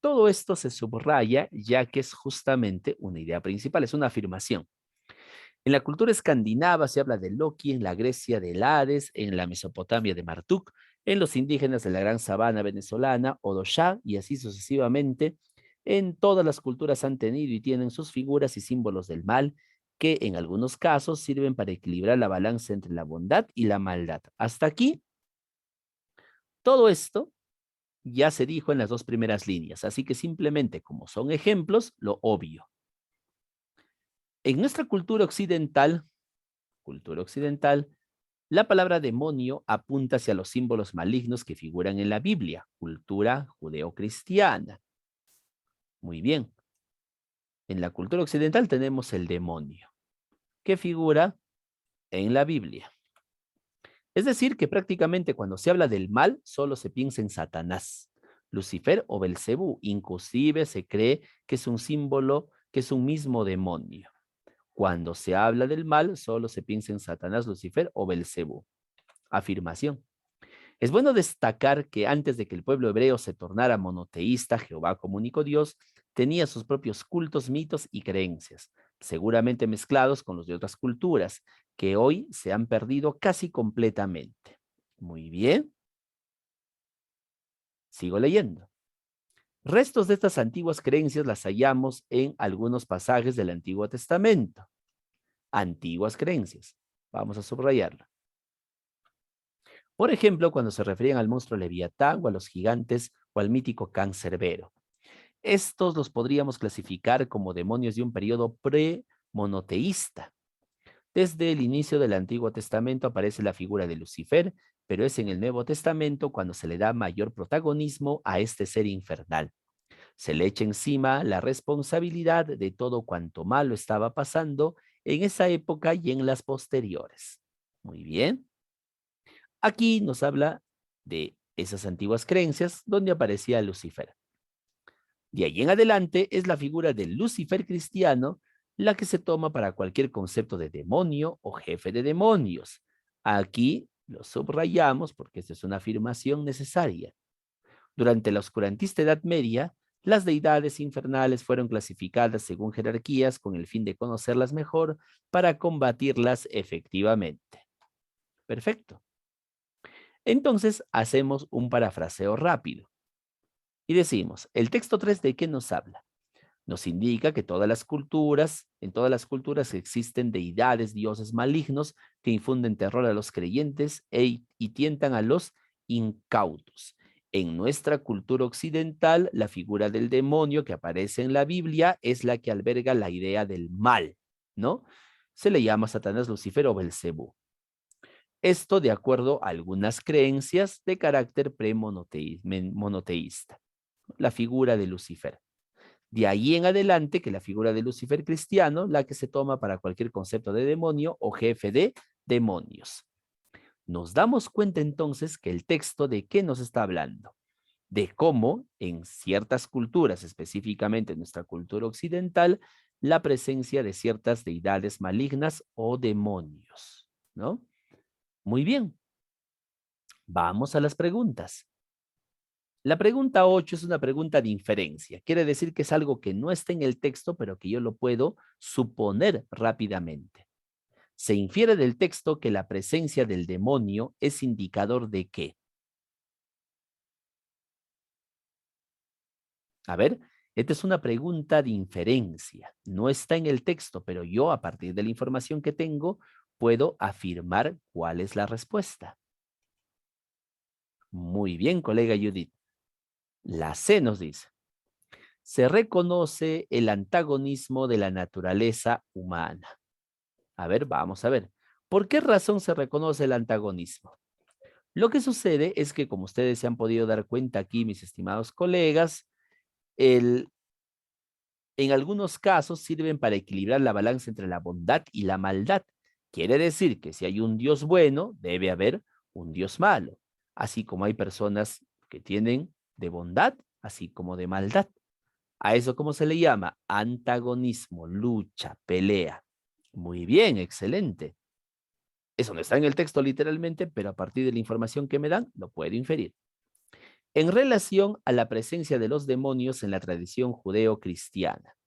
Todo esto se subraya ya que es justamente una idea principal, es una afirmación. En la cultura escandinava se habla de Loki, en la Grecia del Hades, en la Mesopotamia de Marduk, en los indígenas de la Gran Sabana venezolana, Odoshá, y así sucesivamente. En todas las culturas han tenido y tienen sus figuras y símbolos del mal, que en algunos casos sirven para equilibrar la balanza entre la bondad y la maldad. Hasta aquí, todo esto ya se dijo en las dos primeras líneas, así que simplemente como son ejemplos, lo obvio. En nuestra cultura occidental, la palabra demonio apunta hacia los símbolos malignos que figuran en la Biblia, cultura judeocristiana. Muy bien. En la cultura occidental tenemos el demonio, que figura en la Biblia. Es decir, que prácticamente cuando se habla del mal, solo se piensa en Satanás, Lucifer o Belcebú. Inclusive se cree que es un símbolo, que es un mismo demonio. Cuando se habla del mal, solo se piensa en Satanás, Lucifer o Belcebú. Afirmación. Es bueno destacar que antes de que el pueblo hebreo se tornara monoteísta, Jehová como único Dios, tenía sus propios cultos, mitos y creencias, seguramente mezclados con los de otras culturas, que hoy se han perdido casi completamente. Muy bien. Sigo leyendo. Restos de estas antiguas creencias las hallamos en algunos pasajes del Antiguo Testamento. Antiguas creencias. Vamos a subrayarlo. Por ejemplo, cuando se referían al monstruo Leviatán o a los gigantes o al mítico Cancerbero. Estos los podríamos clasificar como demonios de un periodo pre-monoteísta. Desde el inicio del Antiguo Testamento aparece la figura de Lucifer, pero es en el Nuevo Testamento cuando se le da mayor protagonismo a este ser infernal. Se le echa encima la responsabilidad de todo cuanto malo estaba pasando en esa época y en las posteriores. Muy bien. Aquí nos habla de esas antiguas creencias donde aparecía Lucifer. De ahí en adelante es la figura del Lucifer cristiano la que se toma para cualquier concepto de demonio o jefe de demonios. Aquí lo subrayamos porque esta es una afirmación necesaria. Durante la oscurantista Edad Media, las deidades infernales fueron clasificadas según jerarquías con el fin de conocerlas mejor para combatirlas efectivamente. Perfecto. Entonces hacemos un parafraseo rápido y decimos, ¿el texto 3 de qué nos habla? Nos indica que en todas las culturas existen deidades, dioses malignos que infunden terror a los creyentes y tientan a los incautos. En nuestra cultura occidental, la figura del demonio que aparece en la Biblia es la que alberga la idea del mal, ¿no? Se le llama Satanás, Lucifer o Belcebú. Esto de acuerdo a algunas creencias de carácter premonoteísta. La figura de Lucifer. De ahí en adelante que la figura de Lucifer cristiano, la que se toma para cualquier concepto de demonio o jefe de demonios. Nos damos cuenta entonces que el texto de qué nos está hablando. De cómo en ciertas culturas, específicamente en nuestra cultura occidental, la presencia de ciertas deidades malignas o demonios, ¿no? Muy bien. Vamos a las preguntas. La pregunta 8 es una pregunta de inferencia. Quiere decir que es algo que no está en el texto, pero que yo lo puedo suponer rápidamente. Se infiere del texto que la presencia del demonio es indicador de qué. A ver, esta es una pregunta de inferencia. No está en el texto, pero yo a partir de la información que tengo puedo afirmar cuál es la respuesta. Muy bien, colega Judith. La C nos dice. Se reconoce el antagonismo de la naturaleza humana. A ver, vamos a ver. ¿Por qué razón se reconoce el antagonismo? Lo que sucede es que, como ustedes se han podido dar cuenta aquí, mis estimados colegas, en algunos casos sirven para equilibrar la balanza entre la bondad y la maldad. Quiere decir que si hay un Dios bueno, debe haber un Dios malo, así como hay personas que tienen de bondad, así como de maldad. A eso, ¿cómo se le llama? Antagonismo, lucha, pelea. Muy bien, excelente. Eso no está en el texto literalmente, pero a partir de la información que me dan, lo puedo inferir. En relación a la presencia de los demonios en la tradición judeo-cristiana,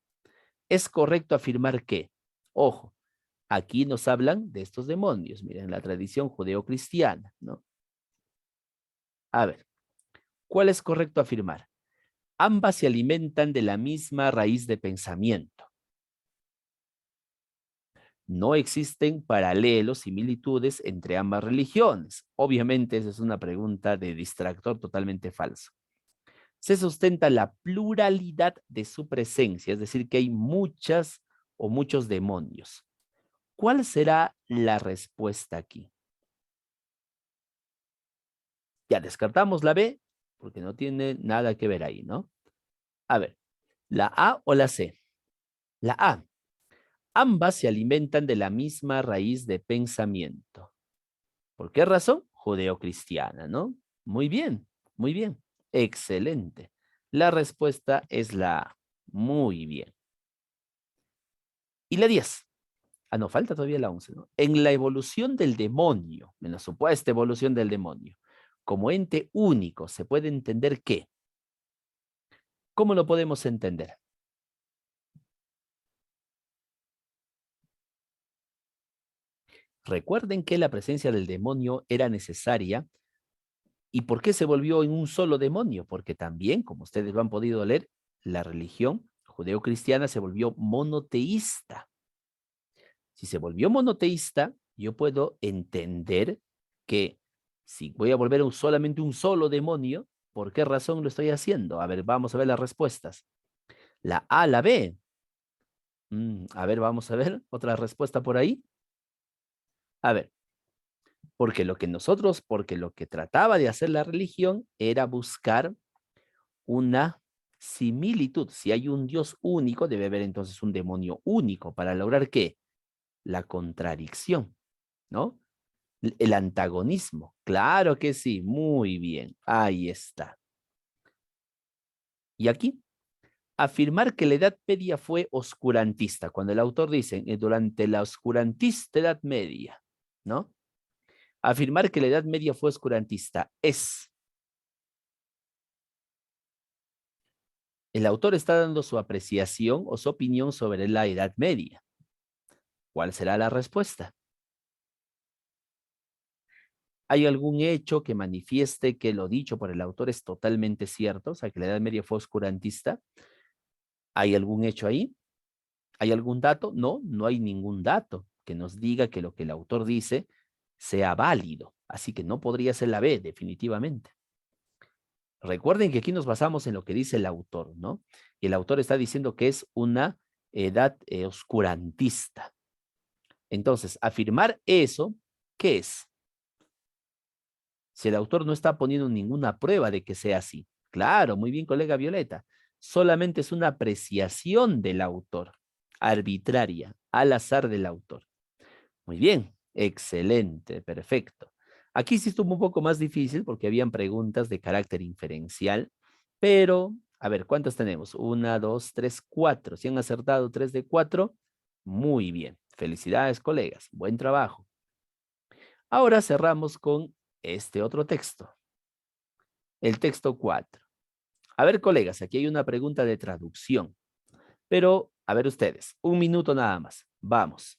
es correcto afirmar que, ojo, aquí nos hablan de estos demonios, miren, la tradición judeo-cristiana, ¿no? A ver, ¿cuál es correcto afirmar? Ambas se alimentan de la misma raíz de pensamiento. No existen paralelos, similitudes entre ambas religiones. Obviamente, esa es una pregunta de distractor totalmente falso. Se sustenta la pluralidad de su presencia, es decir, que hay muchas o muchos demonios. ¿Cuál será la respuesta aquí? Ya descartamos la B, porque no tiene nada que ver ahí, ¿no? A ver, ¿la A o la C? La A. Ambas se alimentan de la misma raíz de pensamiento. ¿Por qué razón? Judeocristiana, ¿no? Muy bien, muy bien. Excelente. La respuesta es la A. Muy bien. Y la 10. Ah, no, falta todavía la 11, ¿no? En la evolución del demonio, en la supuesta evolución del demonio, como ente único, se puede entender qué. ¿Cómo lo podemos entender? Recuerden que la presencia del demonio era necesaria. ¿Y por qué se volvió en un solo demonio? Porque también, como ustedes lo han podido leer, la religión judeocristiana se volvió monoteísta. Si se volvió monoteísta, yo puedo entender que si voy a volver solamente un solo demonio, ¿por qué razón lo estoy haciendo? A ver, vamos a ver las respuestas. La A, la B. A ver, vamos a ver otra respuesta por ahí. A ver, porque lo que trataba de hacer la religión era buscar una similitud. Si hay un Dios único, debe haber entonces un demonio único para lograr ¿qué? La contradicción, ¿no? El antagonismo. Claro que sí, muy bien. Ahí está. Y aquí, afirmar que la Edad Media fue oscurantista, cuando el autor dice durante la oscurantista Edad Media, ¿no? Afirmar que la Edad Media fue oscurantista es. El autor está dando su apreciación o su opinión sobre la Edad Media. ¿Cuál será la respuesta? ¿Hay algún hecho que manifieste que lo dicho por el autor es totalmente cierto? O sea, que la Edad Media fue oscurantista. ¿Hay algún hecho ahí? ¿Hay algún dato? No, no hay ningún dato que nos diga que lo que el autor dice sea válido. Así que no podría ser la B, definitivamente. Recuerden que aquí nos basamos en lo que dice el autor, ¿no? Y el autor está diciendo que es una edad oscurantista. Entonces, afirmar eso, ¿qué es? Si el autor no está poniendo ninguna prueba de que sea así. Claro, muy bien, colega Violeta. Solamente es una apreciación del autor, arbitraria, al azar del autor. Muy bien, excelente, perfecto. Aquí sí estuvo un poco más difícil porque habían preguntas de carácter inferencial, pero, a ver, ¿cuántas tenemos? Una, dos, tres, cuatro. Si han acertado tres de cuatro, muy bien. Felicidades, colegas. Buen trabajo. Ahora cerramos con este otro texto, el texto 4. A ver, colegas, aquí hay una pregunta de traducción, pero a ver ustedes, un minuto nada más. Vamos.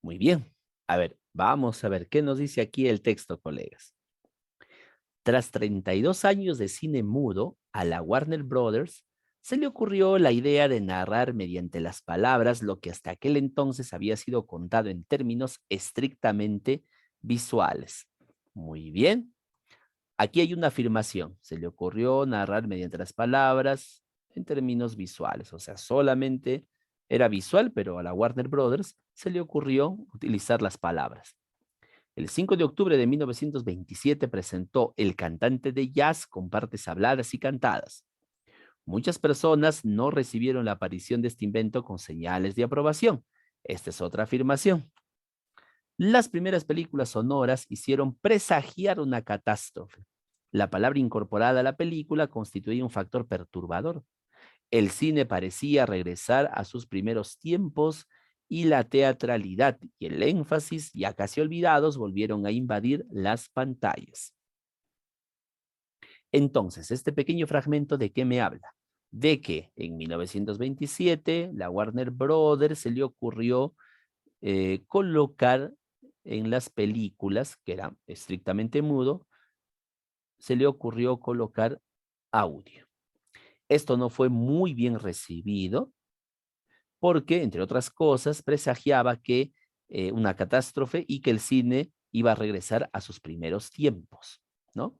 Muy bien. A ver, vamos a ver qué nos dice aquí el texto, colegas. Tras 32 años de cine mudo, a la Warner Brothers se le ocurrió la idea de narrar mediante las palabras lo que hasta aquel entonces había sido contado en términos estrictamente visuales. Muy bien. Aquí hay una afirmación. Se le ocurrió narrar mediante las palabras en términos visuales. O sea, solamente era visual, pero a la Warner Brothers se le ocurrió utilizar las palabras. El 5 de octubre de 1927 presentó El cantante de jazz con partes habladas y cantadas. Muchas personas no recibieron la aparición de este invento con señales de aprobación. Esta es otra afirmación. Las primeras películas sonoras hicieron presagiar una catástrofe. La palabra incorporada a la película constituía un factor perturbador. El cine parecía regresar a sus primeros tiempos y la teatralidad y el énfasis, ya casi olvidados, volvieron a invadir las pantallas. Entonces, este pequeño fragmento, ¿de qué me habla? De que en 1927 la Warner Brothers se le ocurrió colocar en las películas, que eran estrictamente mudo, se le ocurrió colocar audio. Esto no fue muy bien recibido porque, entre otras cosas, presagiaba que una catástrofe y que el cine iba a regresar a sus primeros tiempos, ¿no?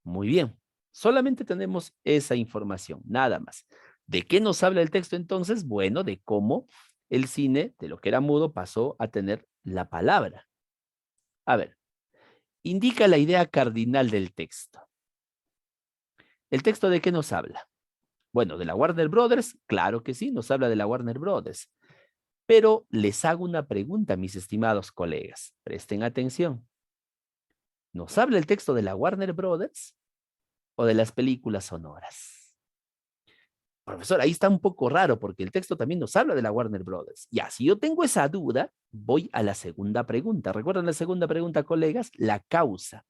Muy bien. Solamente tenemos esa información, nada más. ¿De qué nos habla el texto entonces? Bueno, de cómo el cine, de lo que era mudo, pasó a tener la palabra. A ver, indica la idea cardinal del texto. ¿El texto de qué nos habla? Bueno, de la Warner Brothers, claro que sí, nos habla de la Warner Brothers. Pero les hago una pregunta, mis estimados colegas. Presten atención. ¿Nos habla el texto de la Warner Brothers o de las películas sonoras? Profesor, ahí está un poco raro porque el texto también nos habla de la Warner Brothers. Ya, si yo tengo esa duda, voy a la segunda pregunta. ¿Recuerdan la segunda pregunta, colegas? La causa.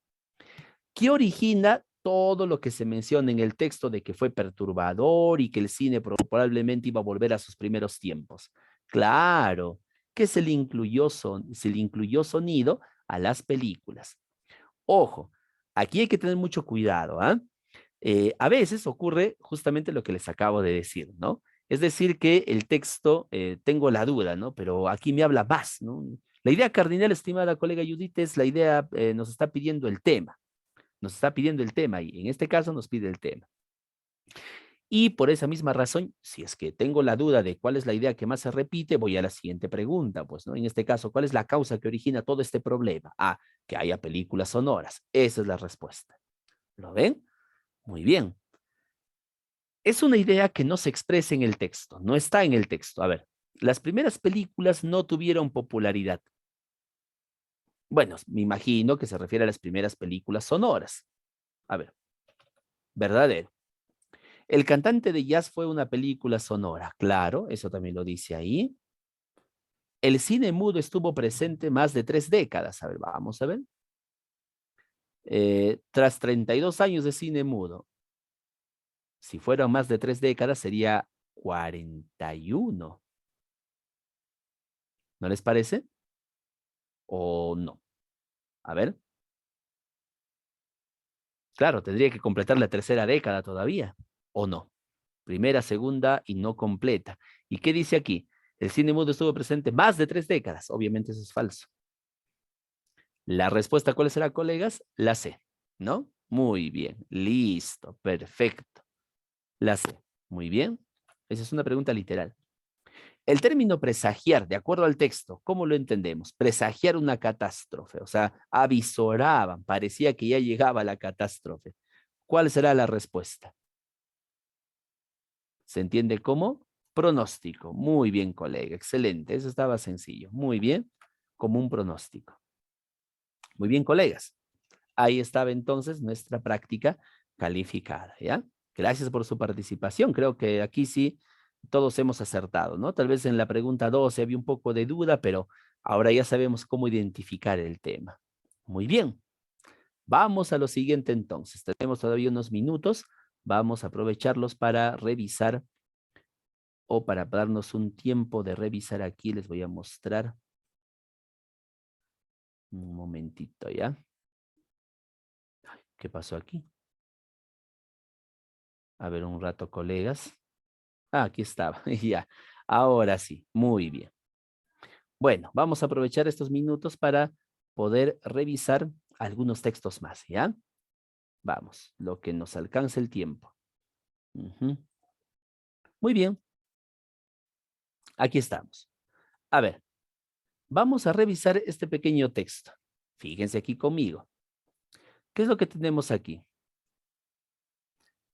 ¿Qué origina todo lo que se menciona en el texto de que fue perturbador y que el cine probablemente iba a volver a sus primeros tiempos? Claro, que se le incluyó sonido a las películas. Ojo, aquí hay que tener mucho cuidado, ¿ah? A veces ocurre justamente lo que les acabo de decir, ¿no? Es decir, que el texto, tengo la duda, ¿no? Pero aquí me habla más, ¿no? La idea cardinal, estimada colega Judith, es la idea, nos está pidiendo el tema. Nos está pidiendo el tema y en este caso nos pide el tema. Y por esa misma razón, si es que tengo la duda de cuál es la idea que más se repite, voy a la siguiente pregunta, pues, ¿no? En este caso, ¿cuál es la causa que origina todo este problema? Ah, que haya películas sonoras. Esa es la respuesta. ¿Lo ven? Muy bien. Es una idea que no se expresa en el texto, no está en el texto. A ver, las primeras películas no tuvieron popularidad. Bueno, me imagino que se refiere a las primeras películas sonoras. A ver, verdadero. El cantante de jazz fue una película sonora, claro, eso también lo dice ahí. El cine mudo estuvo presente más de 3 décadas. A ver, vamos a ver. Tras 32 años de cine mudo, si fueran más de 3 décadas, sería 41. ¿No les parece? ¿O no? A ver. Claro, tendría que completar la tercera década todavía. ¿O no? Primera, segunda y no completa. ¿Y qué dice aquí? El cine mudo estuvo presente más de 3 décadas. Obviamente eso es falso. La respuesta, ¿cuál será, colegas? La C, ¿no? Muy bien, listo, perfecto. La C, muy bien. Esa es una pregunta literal. El término presagiar, de acuerdo al texto, ¿cómo lo entendemos? Presagiar una catástrofe, o sea, avisoraban, parecía que ya llegaba la catástrofe. ¿Cuál será la respuesta? ¿Se entiende cómo? Pronóstico. Muy bien, colega, excelente. Eso estaba sencillo. Muy bien, como un pronóstico. Muy bien, colegas. Ahí estaba entonces nuestra práctica calificada, ¿ya? Gracias por su participación. Creo que aquí sí todos hemos acertado, ¿no? Tal vez en la pregunta 12 había un poco de duda, pero ahora ya sabemos cómo identificar el tema. Muy bien. Vamos a lo siguiente entonces. Tenemos todavía unos minutos. Vamos a aprovecharlos para revisar o para darnos un tiempo de revisar aquí. Les voy a mostrar Un momentito, ¿ya? Ay, ¿qué pasó aquí? A ver, un rato, colegas. Ah, aquí estaba, ya. Ahora sí, muy bien. Bueno, vamos a aprovechar estos minutos para poder revisar algunos textos más, ¿ya? Vamos, lo que nos alcance el tiempo. Ujú. Muy bien, aquí estamos. A ver, vamos a revisar este pequeño texto. Fíjense aquí conmigo. ¿Qué es lo que tenemos aquí?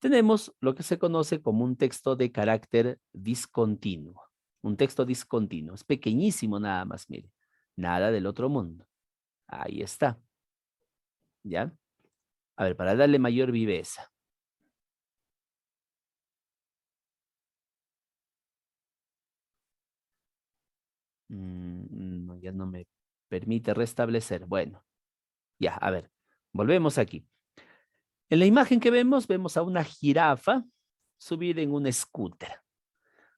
Tenemos lo que se conoce como un texto de carácter discontinuo. Un texto discontinuo. Es pequeñísimo nada más, mire. Nada del otro mundo. Ahí está. ¿Ya? A ver, para darle mayor viveza. No, ya no me permite restablecer. Bueno, ya, a ver. Volvemos aquí. En la imagen que vemos a una jirafa subida en un scooter.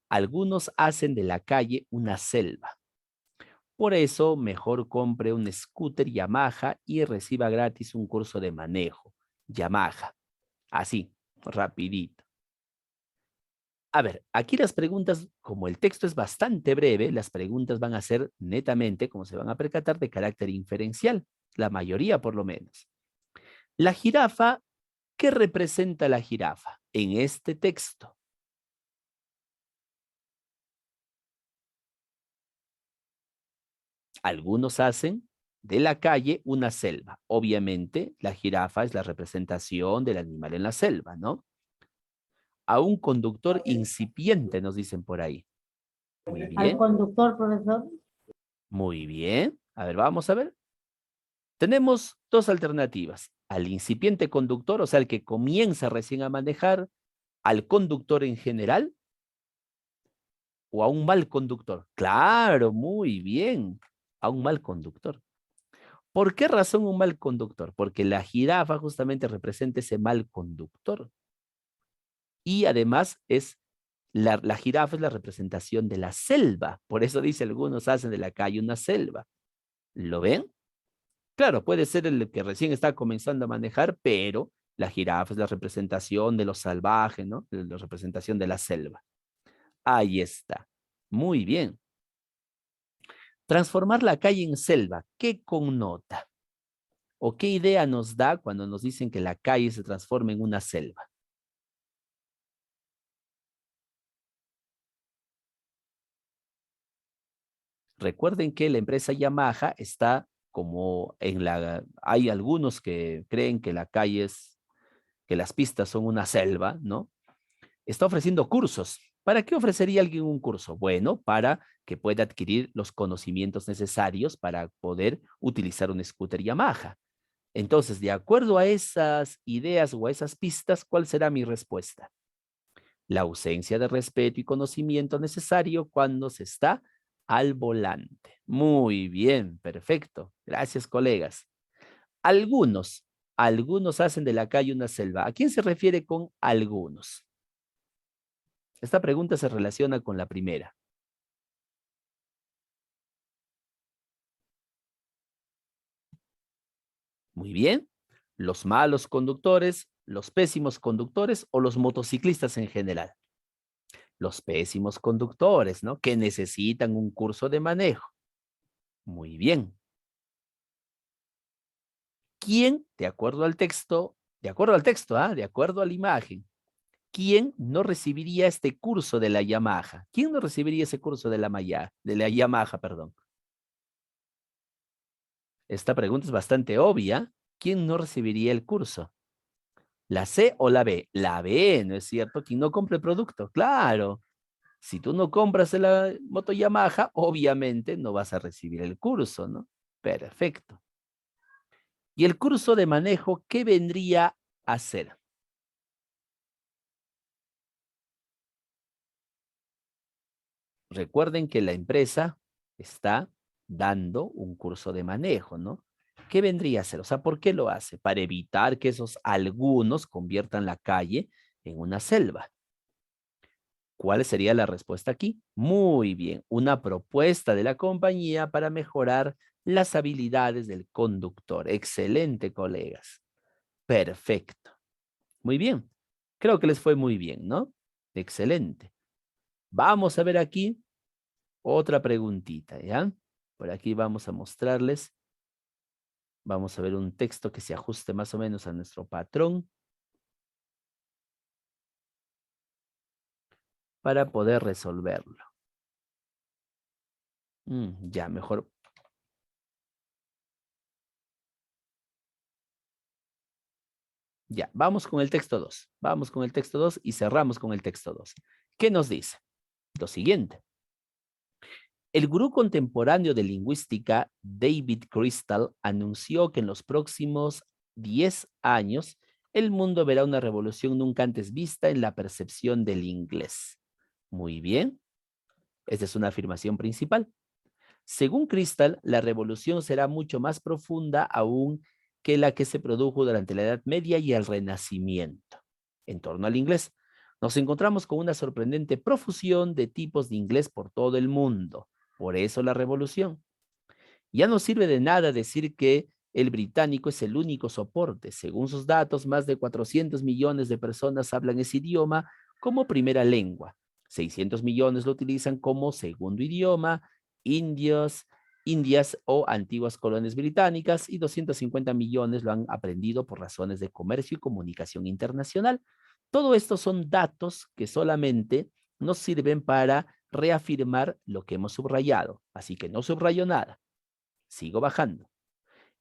Algunos hacen de la calle una selva. Por eso, mejor compre un scooter Yamaha y reciba gratis un curso de manejo. Yamaha. Así, rapidito. A ver, aquí las preguntas, como el texto es bastante breve, las preguntas van a ser netamente, como se van a percatar, de carácter inferencial. La mayoría, por lo menos. La jirafa, ¿qué representa la jirafa en este texto? Algunos hacen de la calle una selva. Obviamente, la jirafa es la representación del animal en la selva, ¿no? A un conductor incipiente, nos dicen por ahí. Muy Al bien, conductor, profesor. muy bien. A ver, vamos a ver. Tenemos dos alternativas. Al incipiente conductor, o sea, el que comienza recién a manejar, al conductor en general, o a un mal conductor. Claro, muy bien. A un mal conductor. ¿Por qué razón un mal conductor? Porque la jirafa justamente representa ese mal conductor. Y además la jirafa es la representación de la selva. Por eso dice algunos hacen de la calle una selva. ¿Lo ven? Claro, puede ser el que recién está comenzando a manejar, pero la jirafa es la representación de lo salvaje, ¿no? La representación de la selva. Ahí está. Muy bien. Transformar la calle en selva, ¿qué connota? ¿O qué idea nos da cuando nos dicen que la calle se transforma en una selva? Recuerden que la empresa Yamaha está como hay algunos que creen que que las pistas son una selva, ¿no? Está ofreciendo cursos. ¿Para qué ofrecería alguien un curso? Bueno, para que pueda adquirir los conocimientos necesarios para poder utilizar un scooter Yamaha. Entonces, de acuerdo a esas ideas o a esas pistas, ¿cuál será mi respuesta? La ausencia de respeto y conocimiento necesario cuando se está al volante. Muy bien, perfecto. Gracias, colegas. Algunos, algunos hacen de la calle una selva. ¿A quién se refiere con algunos? Esta pregunta se relaciona con la primera. Muy bien. Los malos conductores, los pésimos conductores o los motociclistas en general. Los pésimos conductores, ¿no? Que necesitan un curso de manejo. Muy bien. ¿Quién, de acuerdo a la imagen, quién no recibiría este curso de la Yamaha? ¿Quién no recibiría ese curso de la Yamaha, perdón? Esta pregunta es bastante obvia. ¿Quién no recibiría el curso? ¿La C o la B? La B, ¿no es cierto? ¿Quién no compra el producto? Claro. Si tú no compras la moto Yamaha, obviamente no vas a recibir el curso, ¿no? Perfecto. ¿Y el curso de manejo qué vendría a ser? Recuerden que la empresa está dando un curso de manejo, ¿no? ¿Qué vendría a ser? O sea, ¿por qué lo hace? Para evitar que esos algunos conviertan la calle en una selva. ¿Cuál sería la respuesta aquí? Muy bien, una propuesta de la compañía para mejorar las habilidades del conductor. Excelente, colegas. Perfecto. Muy bien. Creo que les fue muy bien, ¿no? Excelente. Vamos a ver aquí otra preguntita, ¿ya? Por aquí vamos a mostrarles. Vamos a ver un texto que se ajuste más o menos a nuestro patrón para poder resolverlo. Ya, mejor. Ya, vamos con el texto 2. Vamos con el texto 2 y cerramos con el texto 2. ¿Qué nos dice? Lo siguiente. El gurú contemporáneo de lingüística, David Crystal, anunció que en los próximos 10 años el mundo verá una revolución nunca antes vista en la percepción del inglés. Muy bien. Esta es una afirmación principal. Según Crystal, la revolución será mucho más profunda aún que la que se produjo durante la Edad Media y el Renacimiento. En torno al inglés, nos encontramos con una sorprendente profusión de tipos de inglés por todo el mundo. Por eso la revolución. Ya no sirve de nada decir que el británico es el único soporte. Según sus datos, más de 400 millones de personas hablan ese idioma como primera lengua. 600 millones lo utilizan como segundo idioma, Indias o antiguas colonias británicas, y 250 millones lo han aprendido por razones de comercio y comunicación internacional. Todo esto son datos que solamente nos sirven para reafirmar lo que hemos subrayado. Así que no subrayo nada. Sigo bajando.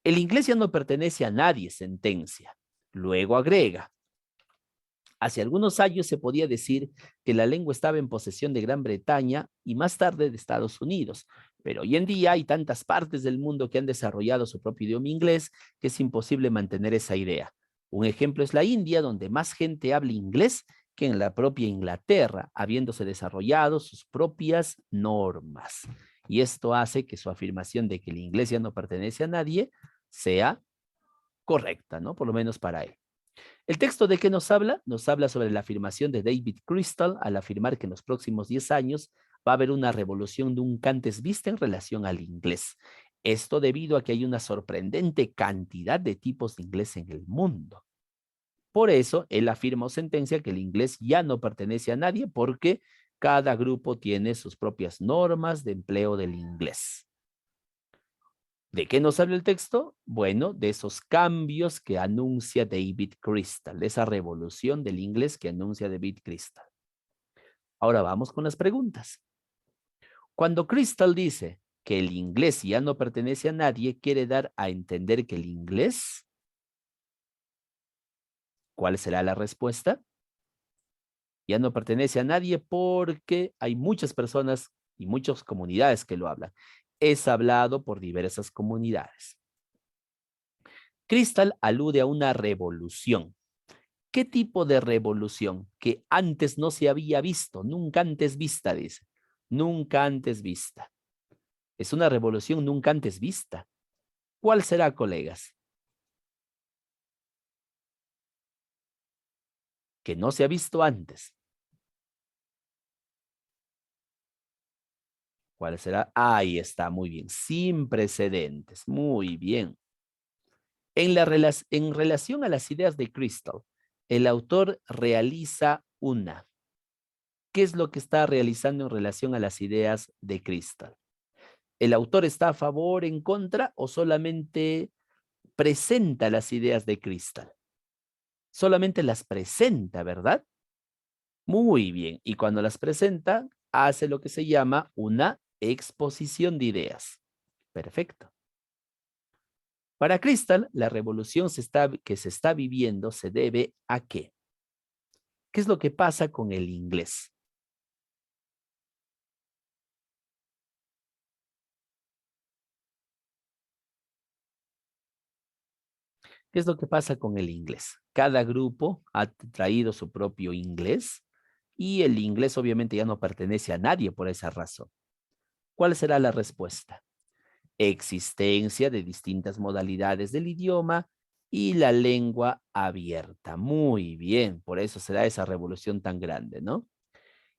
El inglés ya no pertenece a nadie, sentencia. Luego agrega. Hace algunos años se podía decir que la lengua estaba en posesión de Gran Bretaña y más tarde de Estados Unidos, pero hoy en día hay tantas partes del mundo que han desarrollado su propio idioma inglés que es imposible mantener esa idea. Un ejemplo es la India, donde más gente habla inglés que en la propia Inglaterra, habiéndose desarrollado sus propias normas. Y esto hace que su afirmación de que el inglés ya no pertenece a nadie sea correcta, ¿no? Por lo menos para él. ¿El texto de qué nos habla? Nos habla sobre la afirmación de David Crystal al afirmar que en los próximos 10 años va a haber una revolución nunca antes vista en relación al inglés. Esto debido a que hay una sorprendente cantidad de tipos de inglés en el mundo. Por eso, él afirma o sentencia que el inglés ya no pertenece a nadie porque cada grupo tiene sus propias normas de empleo del inglés. ¿De qué nos habla el texto? Bueno, de esos cambios que anuncia David Crystal, de esa revolución del inglés que anuncia David Crystal. Ahora vamos con las preguntas. Cuando Crystal dice que el inglés ya no pertenece a nadie, quiere dar a entender que el inglés, ¿cuál será la respuesta? Ya no pertenece a nadie porque hay muchas personas y muchas comunidades que lo hablan. Es hablado por diversas comunidades. Crystal alude a una revolución. ¿Qué tipo de revolución? Que antes no se había visto, nunca antes vista, dice. Nunca antes vista. Es una revolución nunca antes vista. ¿Cuál será, colegas? Que no se ha visto antes. ¿Cuál será? Ahí está, muy bien. Sin precedentes. Muy bien. En relación a las ideas de Crystal, el autor realiza una. ¿Qué es lo que está realizando en relación a las ideas de Crystal? ¿El autor está a favor, en contra o solamente presenta las ideas de Crystal? Solamente las presenta, ¿verdad? Muy bien. Y cuando las presenta, hace lo que se llama una exposición de ideas. Perfecto. Para Crystal, la revolución que se está viviendo se debe a ¿qué? ¿Qué es lo que pasa con el inglés? ¿Qué es lo que pasa con el inglés? Cada grupo ha traído su propio inglés y el inglés obviamente ya no pertenece a nadie por esa razón. ¿Cuál será la respuesta? Existencia de distintas modalidades del idioma y la lengua abierta. Muy bien, por eso se da esa revolución tan grande, ¿no?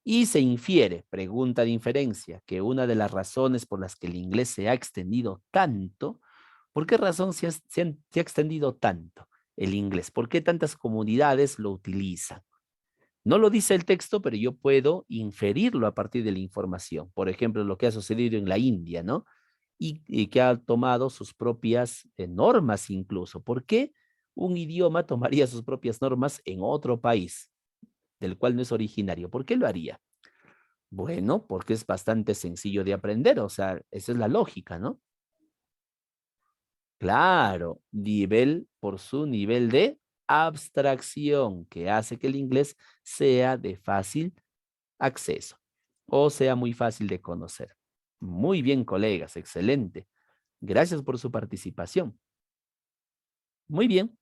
Y se infiere, pregunta de inferencia, que una de las razones por las que el inglés se ha extendido tanto, ¿por qué razón se ha extendido tanto el inglés? ¿Por qué tantas comunidades lo utilizan? No lo dice el texto, pero yo puedo inferirlo a partir de la información. Por ejemplo, lo que ha sucedido en la India, ¿no? Y que ha tomado sus propias normas incluso. ¿Por qué un idioma tomaría sus propias normas en otro país del cual no es originario? ¿Por qué lo haría? Bueno, porque es bastante sencillo de aprender, o sea, esa es la lógica, ¿no? Claro, nivel por su nivel de abstracción, que hace que el inglés sea de fácil acceso o sea muy fácil de conocer. Muy bien, colegas, excelente. Gracias por su participación. Muy bien.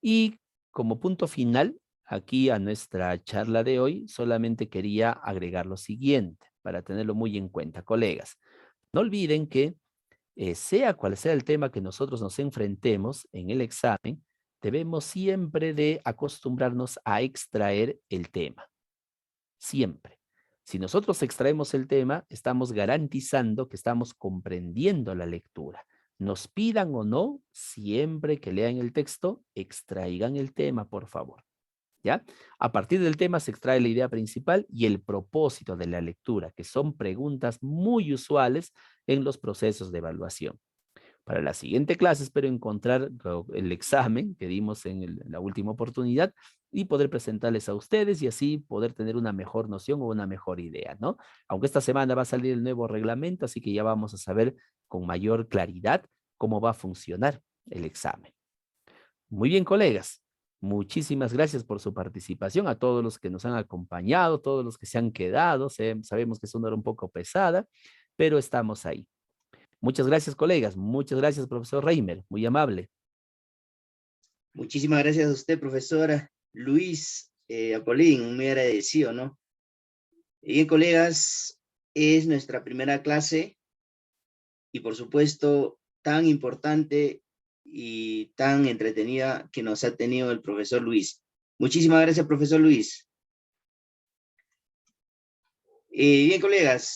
Y como punto final, aquí a nuestra charla de hoy, solamente quería agregar lo siguiente, para tenerlo muy en cuenta, colegas. No olviden que sea cual sea el tema que nosotros nos enfrentemos en el examen, debemos siempre de acostumbrarnos a extraer el tema. Siempre. Si nosotros extraemos el tema, estamos garantizando que estamos comprendiendo la lectura. Nos pidan o no, siempre que lean el texto, extraigan el tema, por favor. ¿Ya? A partir del tema se extrae la idea principal y el propósito de la lectura, que son preguntas muy usuales en los procesos de evaluación. Para la siguiente clase espero encontrar el examen que dimos en la última oportunidad y poder presentarles a ustedes y así poder tener una mejor noción o una mejor idea, ¿no? Aunque esta semana va a salir el nuevo reglamento, así que ya vamos a saber con mayor claridad cómo va a funcionar el examen. Muy bien, colegas. Muchísimas gracias por su participación, a todos los que nos han acompañado, todos los que se han quedado. Sabemos que es una hora un poco pesada, pero estamos ahí. Muchas gracias, colegas. Muchas gracias, profesor Reimer. Muy amable. Muchísimas gracias a usted, profesora Luis Apolín, muy agradecido, ¿no? Y bien, colegas, es nuestra primera clase y por supuesto tan importante y tan entretenida que nos ha tenido el profesor Luis. Muchísimas gracias, profesor Luis. Bien, colegas.